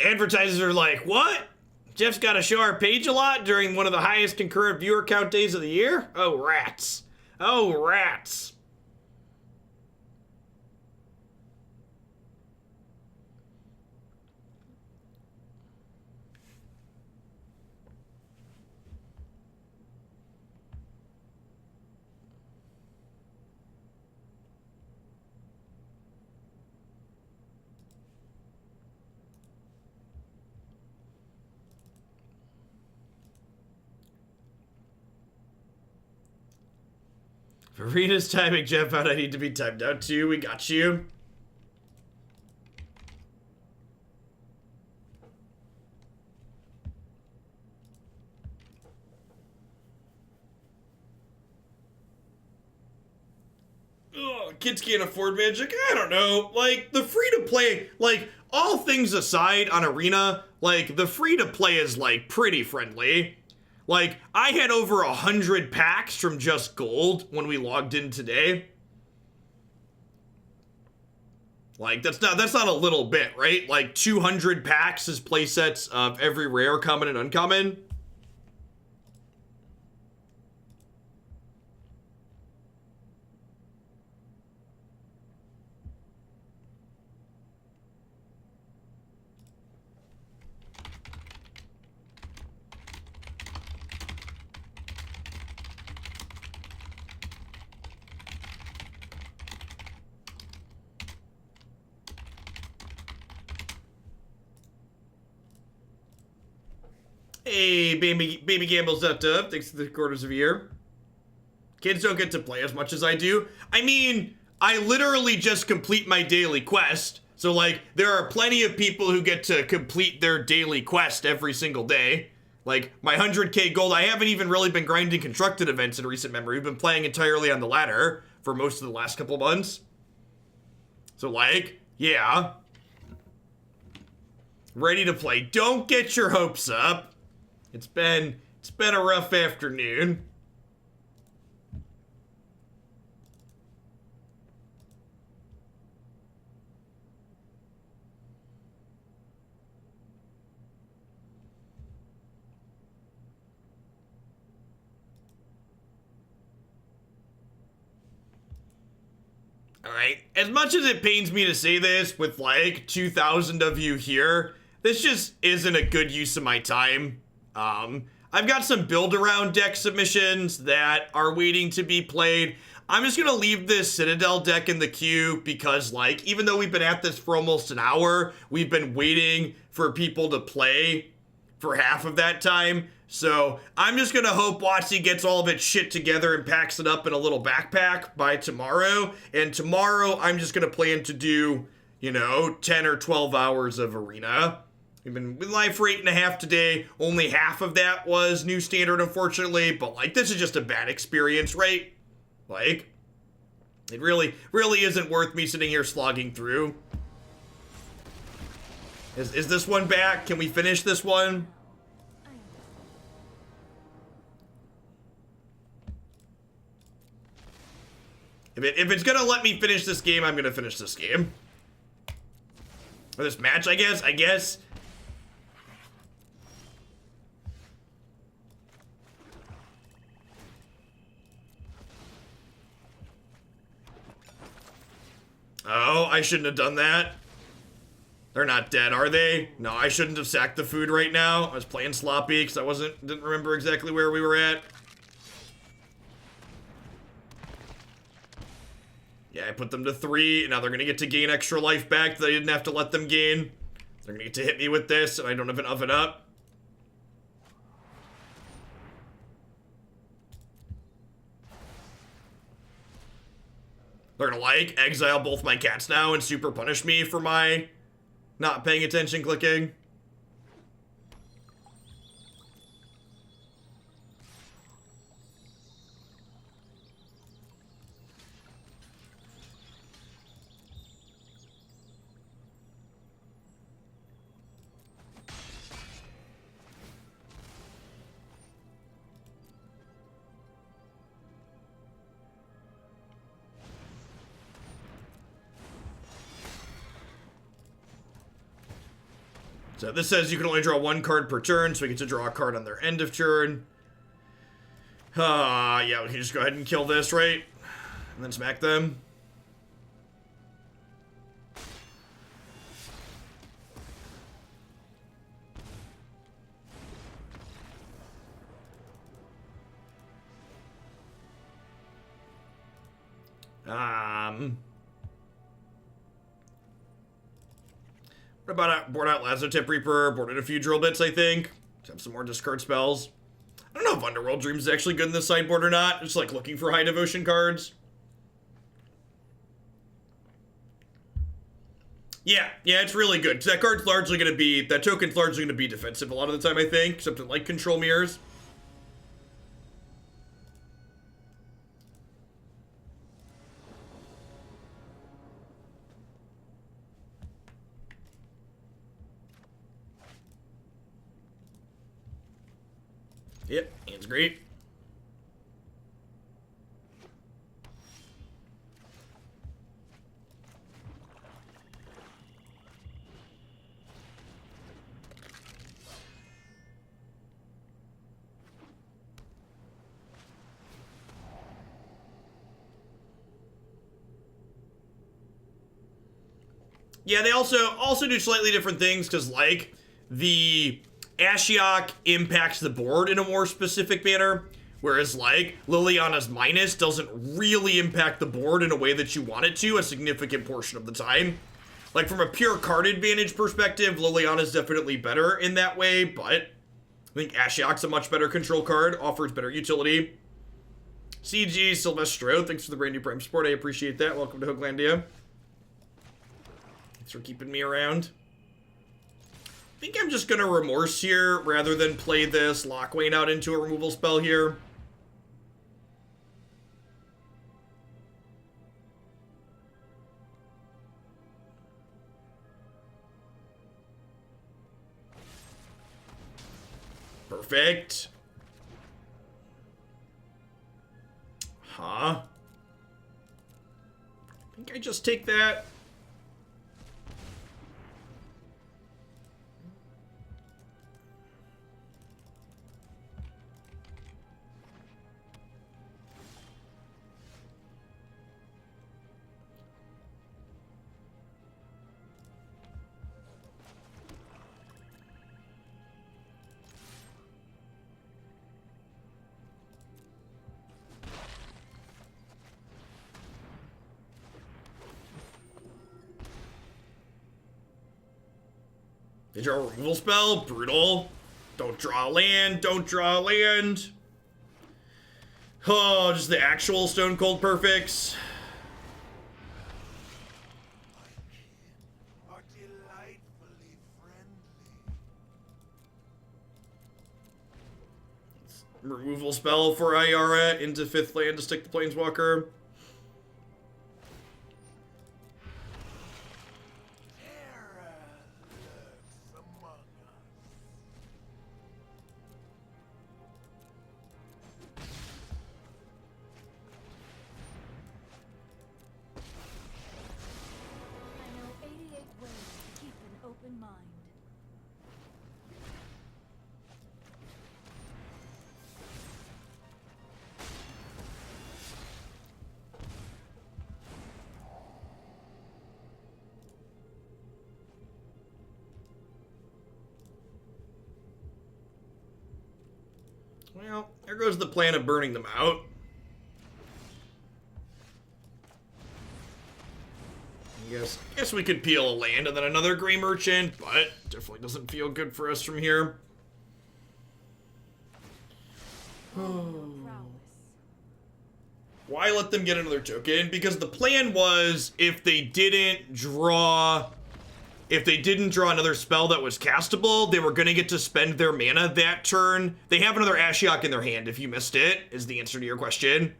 Advertisers are like, what? Jeff's got to show our page a lot during one of the highest concurrent viewer count days of the year? Oh, rats. Oh, rats. Verena's timing Jeff out. I need to be timed out too. We got you. Ugh, kids can't afford Magic. I don't know. Like, the free-to-play, like, all things aside on Arena, like, the free-to-play is, like, pretty friendly. Like, I had over 100 packs from just gold when we logged in today. Like, that's not a little bit, right? Like, 200 packs is playsets of every rare, common, and uncommon. Hey, baby Gamble's up. Thanks for the quarters of a year. Kids don't get to play as much as I do. I mean, I literally just complete my daily quest. So, like, there are plenty of people who get to complete their daily quest every single day. Like, my 100k gold, I haven't even really been grinding constructed events in recent memory. We've been playing entirely on the ladder for most of the last couple months. So, like, yeah. Ready to play. Don't get your hopes up. It's been a rough afternoon. Alright, as much as it pains me to say this with like 2,000 of you here, this just isn't a good use of my time. I've got some build-around deck submissions that are waiting to be played. I'm just gonna leave this Citadel deck in the queue because, like, even though we've been at this for almost an hour, we've been waiting for people to play for half of that time. So I'm just gonna hope WotC gets all of its shit together and packs it up in a little backpack by tomorrow. And tomorrow I'm just gonna plan to do, you know, 10 or 12 hours of Arena. We've been live for 8.5 today. Only half of that was new standard, unfortunately. But, like, this is just a bad experience, right? Like, it really isn't worth me sitting here slogging through. Is this one back? Can we finish this one? If it's gonna let me finish this game, I'm gonna finish this game. Or this match, I guess. Oh, I shouldn't have done that. They're not dead, are they? No, I shouldn't have sacked the food right now. I was playing sloppy because I didn't remember exactly where we were at. Yeah, I put them to 3, and now they're gonna get to gain extra life back that I didn't have to let them gain. They're gonna get to hit me with this, and I don't have an oven up. They're gonna, like, exile both my cats now and super punish me for my not paying attention clicking. So this says you can only draw 1 card per turn, so we get to draw a card on their end of turn. Yeah, we can just go ahead and kill this, right? And then smack them. What about board out Lazotep Reaper, boarded a few drill bits, I think. To have some more discard spells. I don't know if Underworld Dreams is actually good in this sideboard or not. Just like looking for high devotion cards. Yeah, it's really good. That card's largely gonna be, that token's largely gonna be defensive a lot of the time, I think. Something like Control Mirrors. Yep, hand's great. Yeah, they also do slightly different things because, like, the Ashiok impacts the board in a more specific manner, whereas, like, Liliana's Minus doesn't really impact the board in a way that you want it to a significant portion of the time. Like, from a pure card advantage perspective, Liliana's definitely better in that way, but I think Ashiok's a much better control card, offers better utility. CG Silvestro, thanks for the brand new Prime support. I appreciate that. Welcome to Hooglandia. Thanks for keeping me around. I think I'm just gonna Remorse here rather than play this Locthwain out into a removal spell here. Perfect. Huh? I think I just take that. They draw a removal spell. Brutal. Don't draw a land. Don't draw a land. Oh, just the actual Stone Cold Perfects. Are delightfully friendly. Removal spell for Ayara into 5th land to stick the Planeswalker. Terror lurks among us. I know 88 ways to keep an open mind. Well, there goes the plan of burning them out. Guess we could peel a land and then another Gray Merchant, but definitely doesn't feel good for us from here. Prowess. Why let them get another token? Because the plan was if they didn't draw another spell that was castable, they were gonna get to spend their mana that turn. They have another Ashiok in their hand if you missed it, is the answer to your question.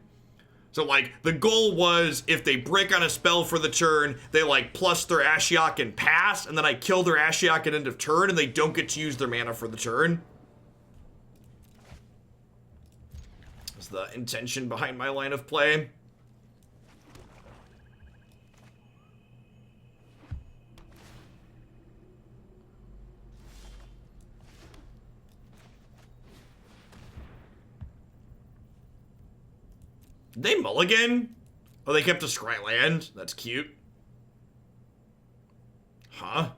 So, like, the goal was if they break on a spell for the turn, they, like, plus their Ashiok and pass, and then I kill their Ashiok at end of turn, and they don't get to use their mana for the turn. That's the intention behind my line of play. Did they mulligan? Oh, they kept a scry land? That's cute. Huh?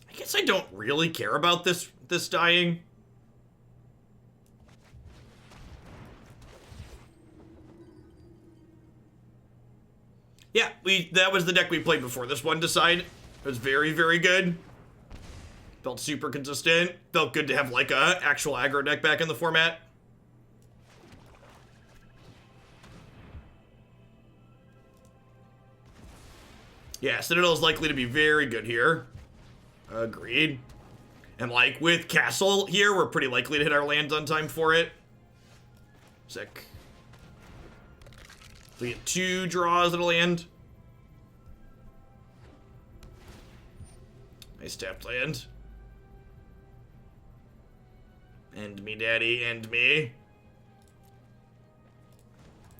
I guess I don't really care about this dying. Yeah, that was the deck we played before this one decide. It was very, very good. Felt super consistent. Felt good to have like a actual aggro deck back in the format. Yeah, Citadel is likely to be very good here. Agreed. And like with Castle here, we're pretty likely to hit our lands on time for it. Sick. We get 2 draws at a land. Nice tapped land. End me, daddy, end me.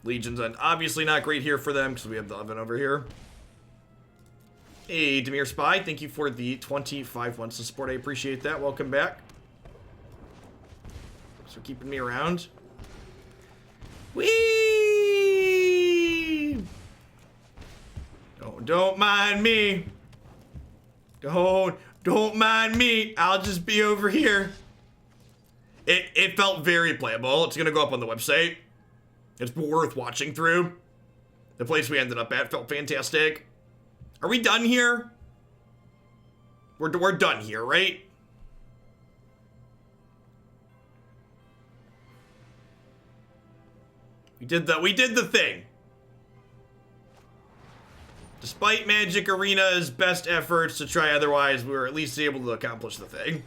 Legion's obviously not great here for them because we have the oven over here. Hey, Demir Spy, thank you for the 25 months of support. I appreciate that. Welcome back. Thanks for keeping me around. Whee! Oh, don't mind me. Don't mind me. I'll just be over here. It felt very playable. It's gonna go up on the website. It's worth watching through. The place we ended up at felt fantastic. Are we done here? We're done here, right? We did the thing. Despite Magic Arena's best efforts to try otherwise, we were at least able to accomplish the thing.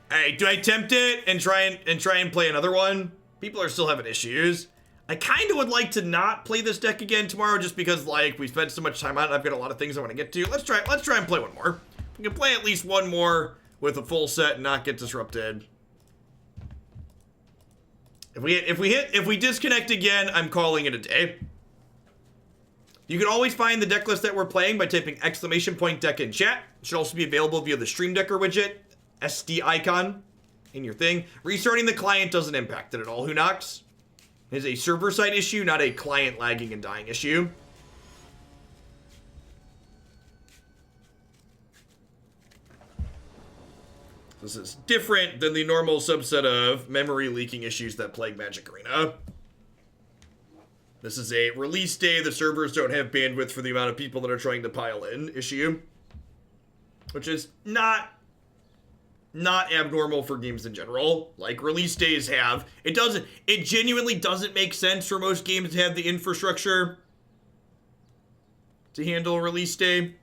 Hey, do I tempt it and try and play another one? People are still having issues. I kind of would like to not play this deck again tomorrow just because, like, we spent so much time on it. I've got a lot of things I want to get to. Let's try and play one more. We can play at least one more with a full set and not get disrupted. If we disconnect again, I'm calling it a day. You can always find the deck list that we're playing by typing !deck in chat. It should also be available via the Stream Decker widget, SD icon in your thing. Restarting the client doesn't impact it at all, Who Knocks? It is a server-side issue, not a client lagging and dying issue. This is different than the normal subset of memory leaking issues that plague Magic Arena. This is a release day, the servers don't have bandwidth for the amount of people that are trying to pile in issue. Which is not abnormal for games in general. Like release days have. It genuinely doesn't make sense for most games to have the infrastructure to handle a release day.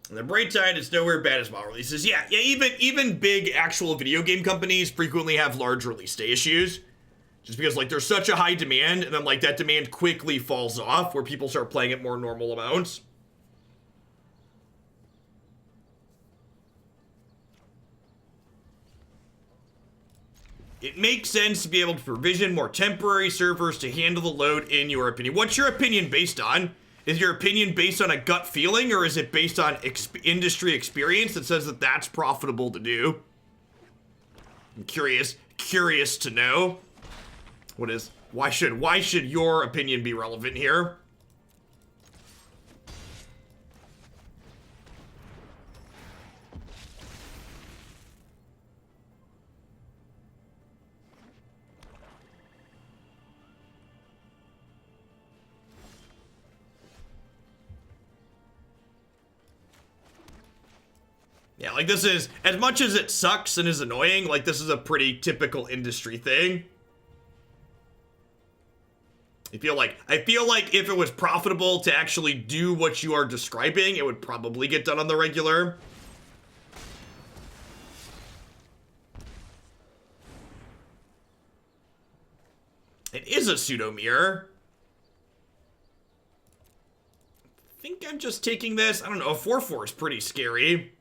On the bright side, it's nowhere bad as WoW releases. Yeah, even big actual video game companies frequently have large release day issues. Just because, like, there's such a high demand, and then, like, that demand quickly falls off where people start playing at more normal amounts. It makes sense to be able to provision more temporary servers to handle the load, in your opinion. What's your opinion based on? Is your opinion based on a gut feeling, or is it based on industry experience that says that that's profitable to do? I'm curious to know. Why should your opinion be relevant here? Yeah, like this is, as much as it sucks and is annoying, like this is a pretty typical industry thing. I feel like if it was profitable to actually do what you are describing, it would probably get done on the regular. It is a pseudo mirror. I think I'm just taking this. I don't know, a 4/4 is pretty scary.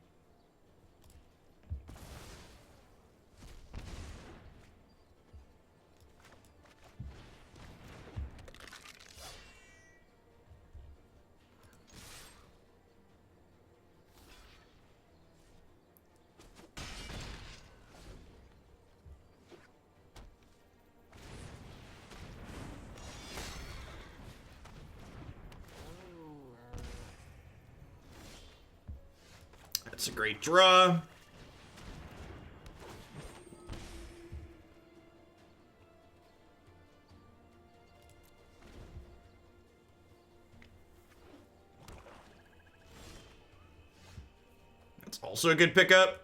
That's a great draw. That's also a good pickup.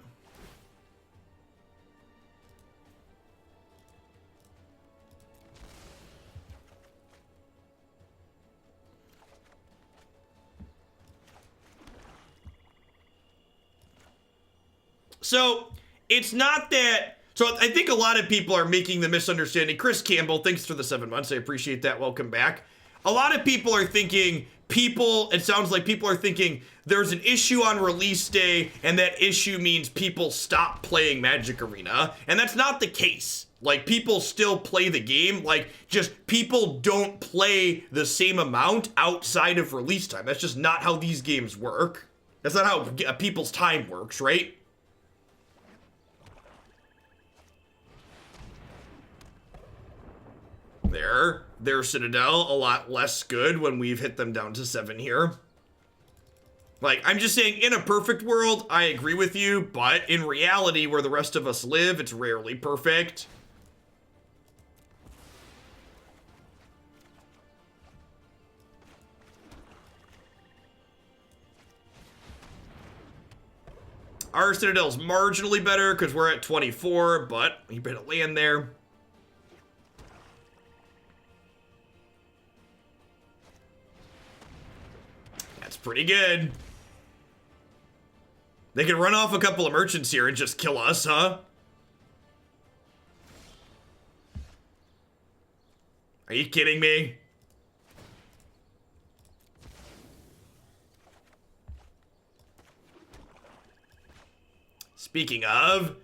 So, it's not that... So, I think a lot of people are making the misunderstanding. Chris Campbell, thanks for the 7 months. I appreciate that. Welcome back. A lot of people are thinking it sounds like people are thinking there's an issue on release day, and that issue means people stop playing Magic Arena, and that's not the case. Like, people still play the game, like, just people don't play the same amount outside of release time. That's just not how these games work. That's not how people's time works, right? Their Citadel, a lot less good when we've hit them down to 7 here. Like, I'm just saying, in a perfect world, I agree with you, but in reality, where the rest of us live, it's rarely perfect. Our Citadel's marginally better because we're at 24, but you better land there. That's pretty good. They can run off a couple of merchants here and just kill us, huh? Are you kidding me? Speaking of,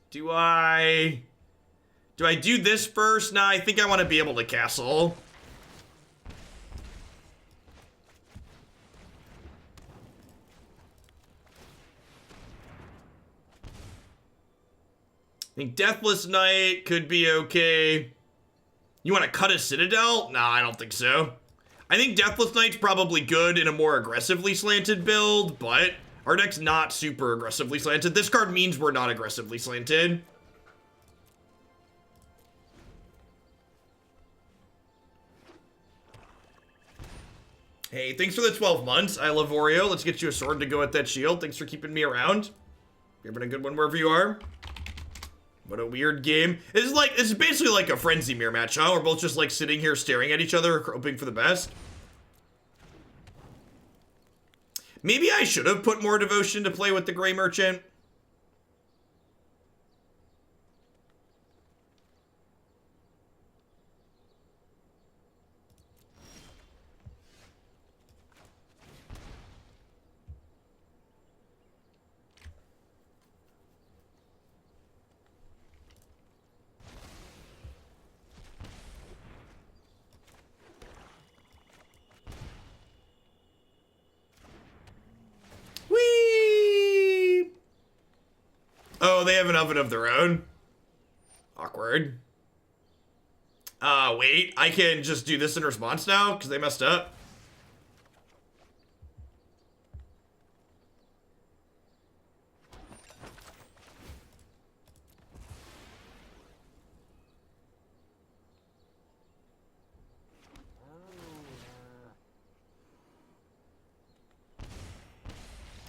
do I do this first? Nah, I think I want to be able to castle. I think Deathless Knight could be okay. You want to cut a Citadel? Nah, I don't think so. I think Deathless Knight's probably good in a more aggressively slanted build, but our deck's not super aggressively slanted. This card means we're not aggressively slanted. Hey, thanks for the 12 months. I love Oreo. Let's get you a sword to go with that shield. Thanks for keeping me around. You're having a good one wherever you are. What a weird game. This is basically like a Frenzy Mirror match, huh? We're both just like sitting here staring at each other, hoping for the best. Maybe I should have put more devotion to play with the Gray Merchant. Oh, they have an oven of their own. Awkward. Wait, I can just do this in response now because they messed up.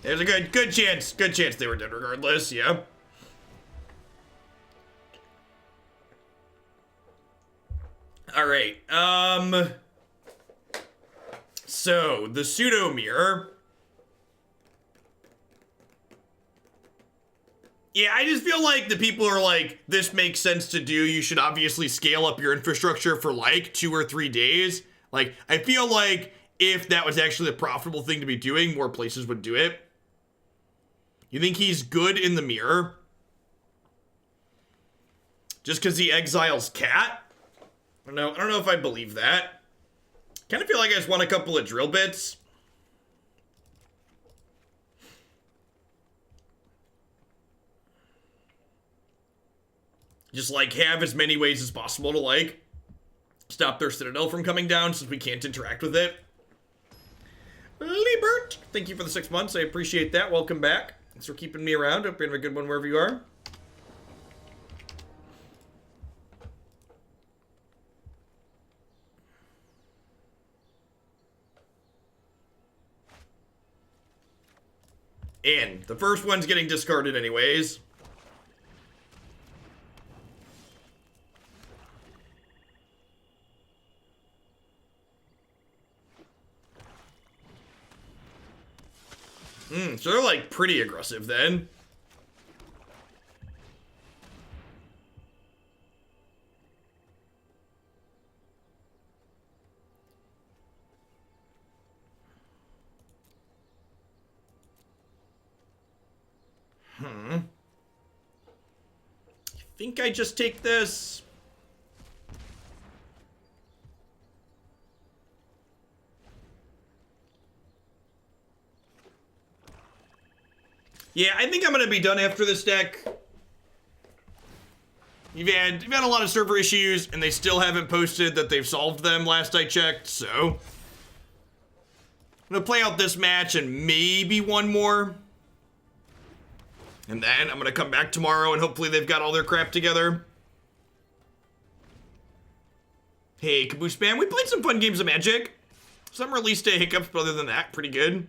There's a good chance they were dead regardless, yeah. All right, so the pseudo mirror. Yeah, I just feel like the people are like, this makes sense to do. You should obviously scale up your infrastructure for like 2 or 3 days. Like, I feel like if that was actually the profitable thing to be doing, more places would do it. You think he's good in the mirror? Just because he exiles Cat? I don't know if I believe that. Kind of feel like I just want a couple of drill bits. Just like have as many ways as possible to like stop their Citadel from coming down since we can't interact with it. Liebert, thank you for the 6 months. I appreciate that. Welcome back. Thanks for keeping me around. Hope you have a good one wherever you are. And the first one's getting discarded anyways. So they're like pretty aggressive then. I think I just take this. Yeah, I think I'm gonna be done after this deck. You've had a lot of server issues, and they still haven't posted that they've solved them last I checked, so I'm gonna play out this match and maybe one more. And then I'm gonna come back tomorrow and hopefully they've got all their crap together. Hey, Caboose Man, we played some fun games of Magic. Some release day hiccups, but other than that, pretty good.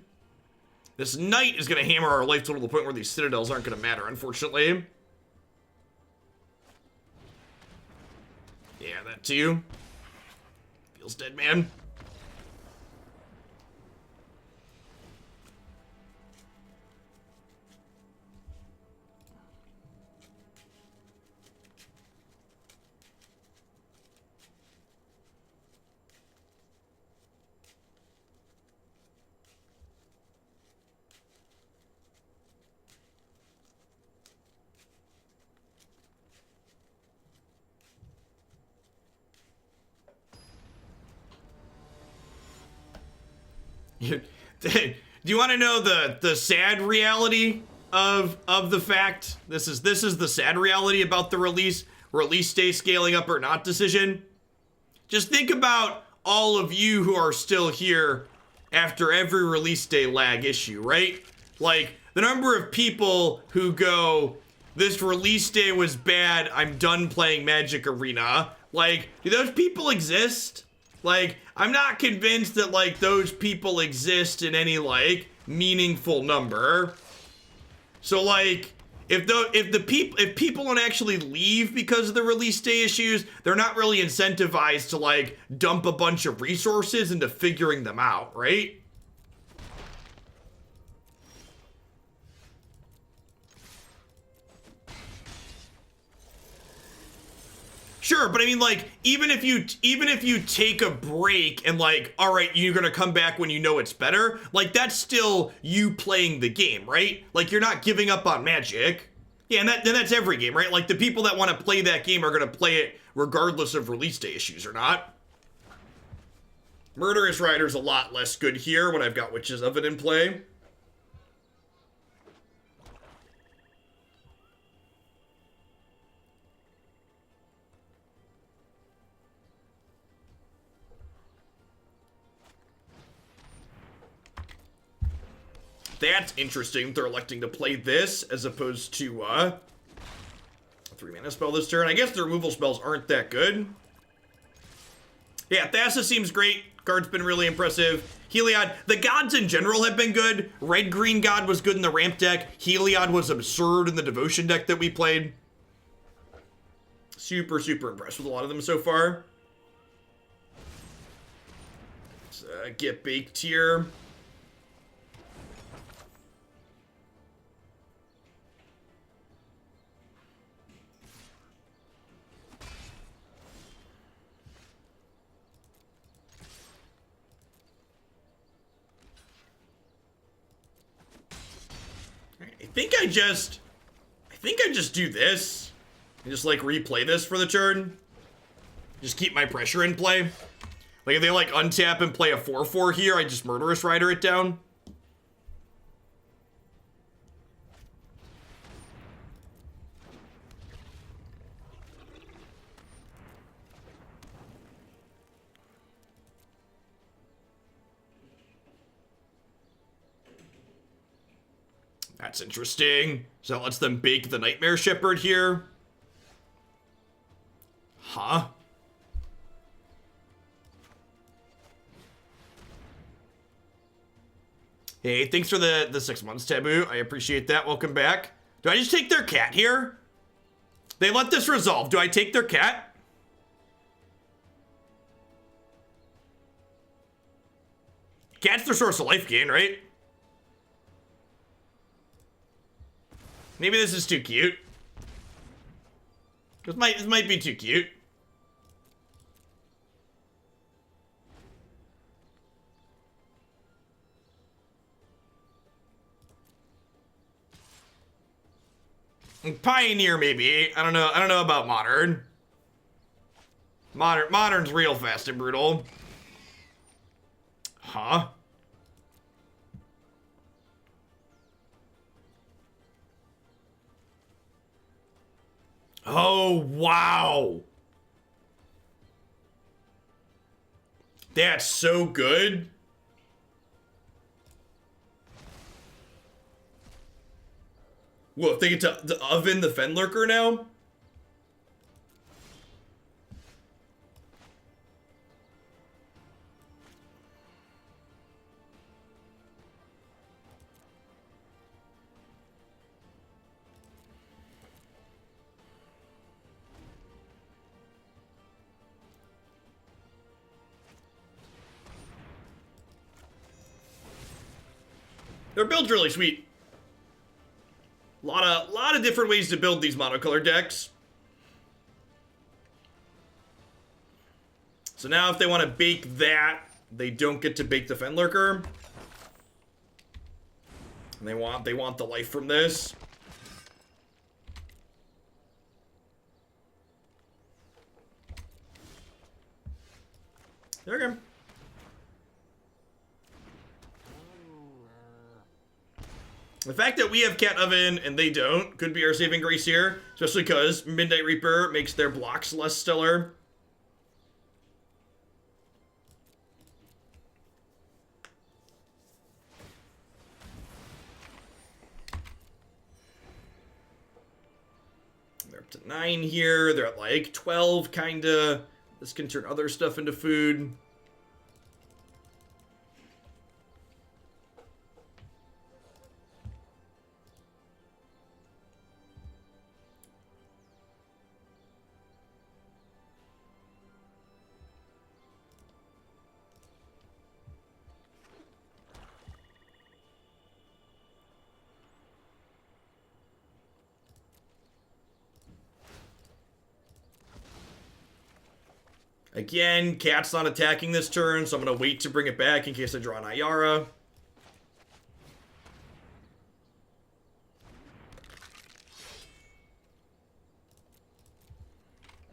This knight is going to hammer our life total to the point where these citadels aren't going to matter, unfortunately. Yeah, that too. Feels dead, man. Do you want to know the sad reality of the fact? This is the sad reality about the release day scaling up or not decision. Just think about all of you who are still here after every release day lag issue, right? Like the number of people who go, this release day was bad, I'm done playing Magic Arena. Like, do those people exist? Like, I'm not convinced that, like, those people exist in any, like, meaningful number. So, like, if people don't actually leave because of the release day issues, they're not really incentivized to, like, dump a bunch of resources into figuring them out, right? Sure, but I mean, like, even if you take a break and like, all right, you're gonna come back when you know it's better, like that's still you playing the game, right? Like you're not giving up on Magic. Yeah, and that's every game, right? Like the people that want to play that game are gonna play it regardless of release day issues or not. Murderous Rider's a lot less good here when I've got Witch's Oven in play. That's interesting. They're electing to play this as opposed to a 3-mana spell this turn. I guess the removal spells aren't that good. Yeah, Thassa seems great. Card's been really impressive. Heliod, the gods in general have been good. Red-green god was good in the ramp deck. Heliod was absurd in the devotion deck that we played. Super, super impressed with a lot of them so far. Let's get baked here. I think I just do this and just like replay this for the turn. Just keep my pressure in play. Like if they like untap and play a 4/4 here, I just Murderous Rider it down. That's interesting. So that lets them bake the Nightmare Shepherd here. Huh? Hey, thanks for the 6 months, Taboo. I appreciate that. Welcome back. Do I just take their cat here? They let this resolve. Do I take their cat? Cat's their source of life gain, right? Maybe this is too cute. This might be too cute. Pioneer, maybe. I don't know. I don't know about Modern. Modern's real fast and brutal. Huh? Oh, wow. That's so good. Well, if they get to oven the Fenlurker now? Their build's really sweet. Lot of different ways to build these monocolor decks. So now if they want to bake that, they don't get to bake the Fenlurker. And they want the life from this. There we go. The fact that we have Cat Oven and they don't could be our saving grace here, especially because Midnight Reaper makes their blocks less stellar. They're up to 9 here. They're at like 12, kinda. This can turn other stuff into food. Again, Cat's not attacking this turn, so I'm going to wait to bring it back in case I draw an Ayara.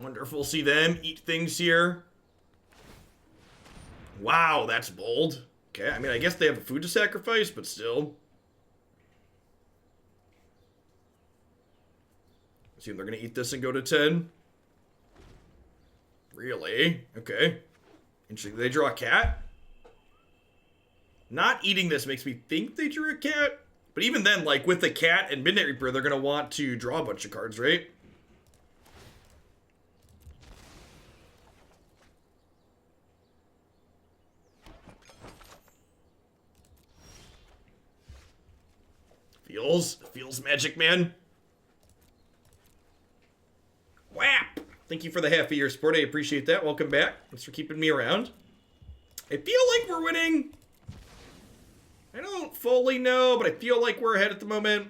Wonderful. See them eat things here. Wow, that's bold. Okay, I mean, I guess they have a food to sacrifice, but still. Assume they're going to eat this and go to 10. Really? Okay. Interesting. They draw a cat? Not eating this makes me think they drew a cat. But even then, like, with the cat and Midnight Reaper, they're going to want to draw a bunch of cards, right? Feels magic, man. Whap! Thank you for the half of your support. I appreciate that. Welcome back. Thanks for keeping me around. I feel like we're winning. I don't fully know, but I feel like we're ahead at the moment.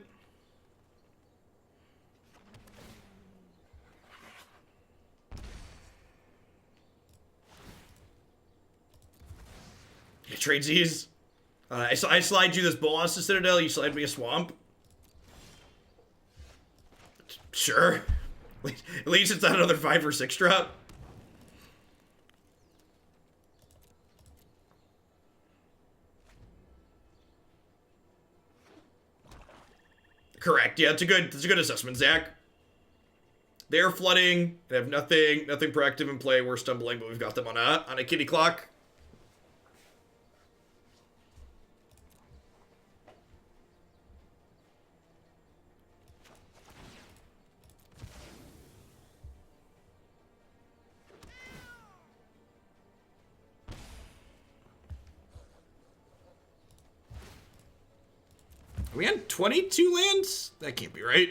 Yeah, trade Z's. I slide you this Bolas to Citadel, you slide me a Swamp. Sure. At least it's not another 5 or 6 drop. Correct. Yeah, it's a good assessment, Zach. They're flooding. They have nothing proactive in play. We're stumbling, but we've got them on a kitty clock. Are we on 22 lands? That can't be right.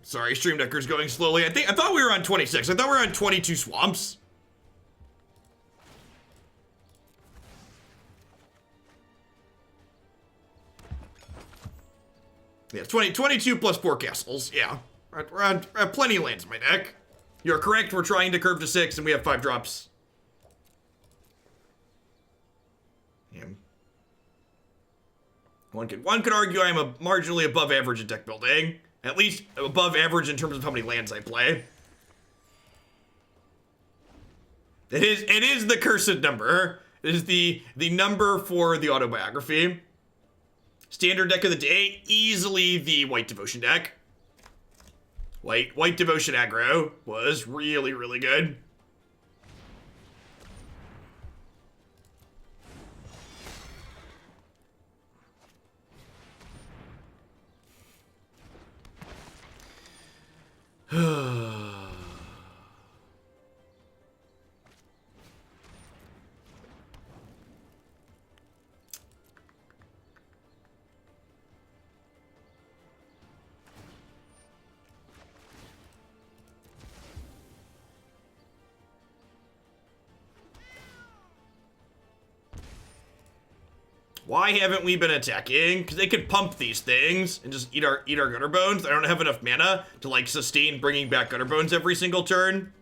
Sorry, Stream Decker's going slowly. I thought we were on 26. I thought we were on 22 swamps. Yeah, 22 plus 4 castles. Yeah, we're on plenty of lands in my deck. You're correct, we're trying to curve to 6 and we have 5 drops. One could argue I'm a marginally above average in deck building. At least above average in terms of how many lands I play. It is the cursed number. It is the number for the autobiography. Standard deck of the day, easily the White Devotion deck. White Devotion aggro was really, really good. Why haven't we been attacking? Because they could pump these things and just eat our Gutterbones. I don't have enough mana to like sustain bringing back Gutterbones every single turn.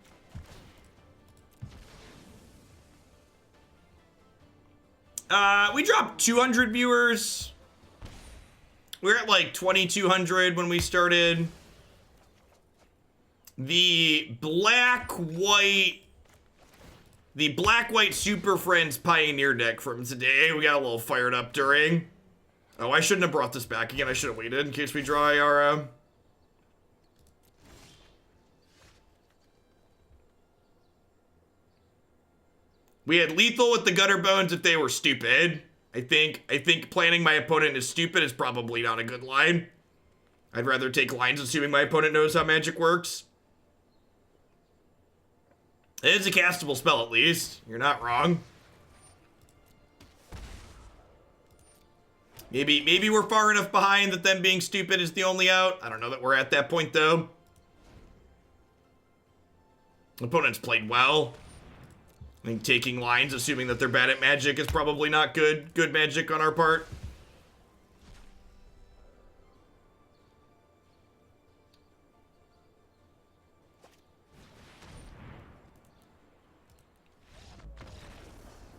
We dropped 200 viewers. We were at like 2,200 when we started. The black-white Super Friends Pioneer deck from today, we got a little fired up during. Oh, I shouldn't have brought this back again. I should have waited in case we draw Ayara. We had lethal with the Gutterbones if they were stupid. I think planning my opponent is stupid is probably not a good line. I'd rather take lines assuming my opponent knows how magic works. It is a castable spell, at least. You're not wrong. Maybe we're far enough behind that them being stupid is the only out. I don't know that we're at that point, though. Opponent's played well. I think taking lines, assuming that they're bad at magic, is probably not good magic on our part.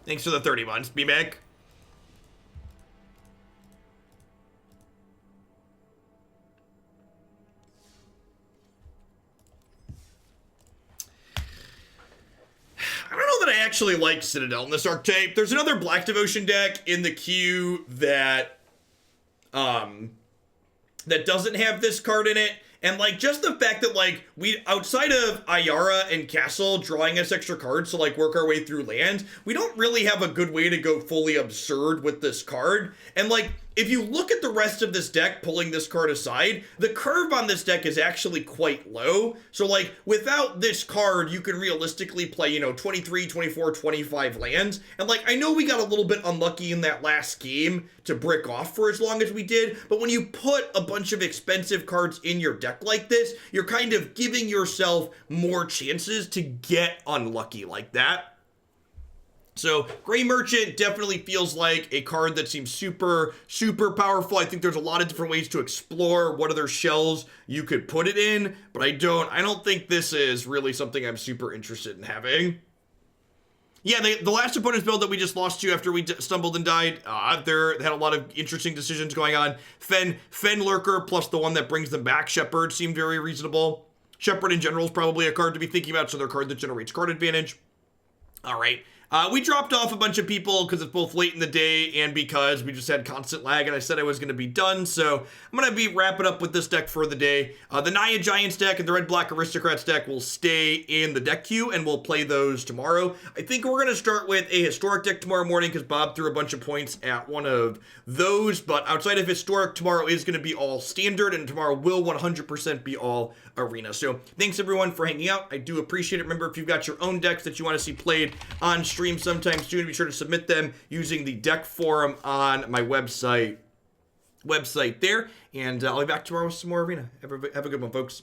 Thanks for the 30 months, B-Mac. I don't know that I actually like Citadel in this archetype. There's another Black Devotion deck in the queue that doesn't have this card in it. And, like, just the fact that, like, we, outside of Ayara and Castle drawing us extra cards to, like, work our way through lands, we don't really have a good way to go fully absurd with this card. And, like, if you look at the rest of this deck, pulling this card aside, the curve on this deck is actually quite low. So, like, without this card, you can realistically play, you know, 23, 24, 25 lands. And, like, I know we got a little bit unlucky in that last game to brick off for as long as we did, but when you put a bunch of expensive cards in your deck like this, you're kind of giving yourself more chances to get unlucky like that. So, Gray Merchant definitely feels like a card that seems super, super powerful. I think there's a lot of different ways to explore what other shells you could put it in, but I don't think this is really something I'm super interested in having. Yeah, the last opponent's build that we just lost to after we stumbled and died, they had a lot of interesting decisions going on. Fen Lurker plus the one that brings them back, Shepherd, seemed very reasonable. Shepherd in general is probably a card to be thinking about, so they're a card that generates card advantage. All right. We dropped off a bunch of people because it's both late in the day and because we just had constant lag and I said I was going to be done. So I'm going to be wrapping up with this deck for the day. The Naya Giants deck and the Red Black Aristocrats deck will stay in the deck queue and we'll play those tomorrow. I think we're going to start with a Historic deck tomorrow morning because Bob threw a bunch of points at one of those. But outside of Historic, tomorrow is going to be all Standard and tomorrow will 100% be all Arena. So thanks everyone for hanging out. I do appreciate it. Remember, if you've got your own decks that you want to see played on stream sometime soon, be sure to submit them using the deck forum on my website there. And I'll be back tomorrow with some more Arena. Have a good one, folks.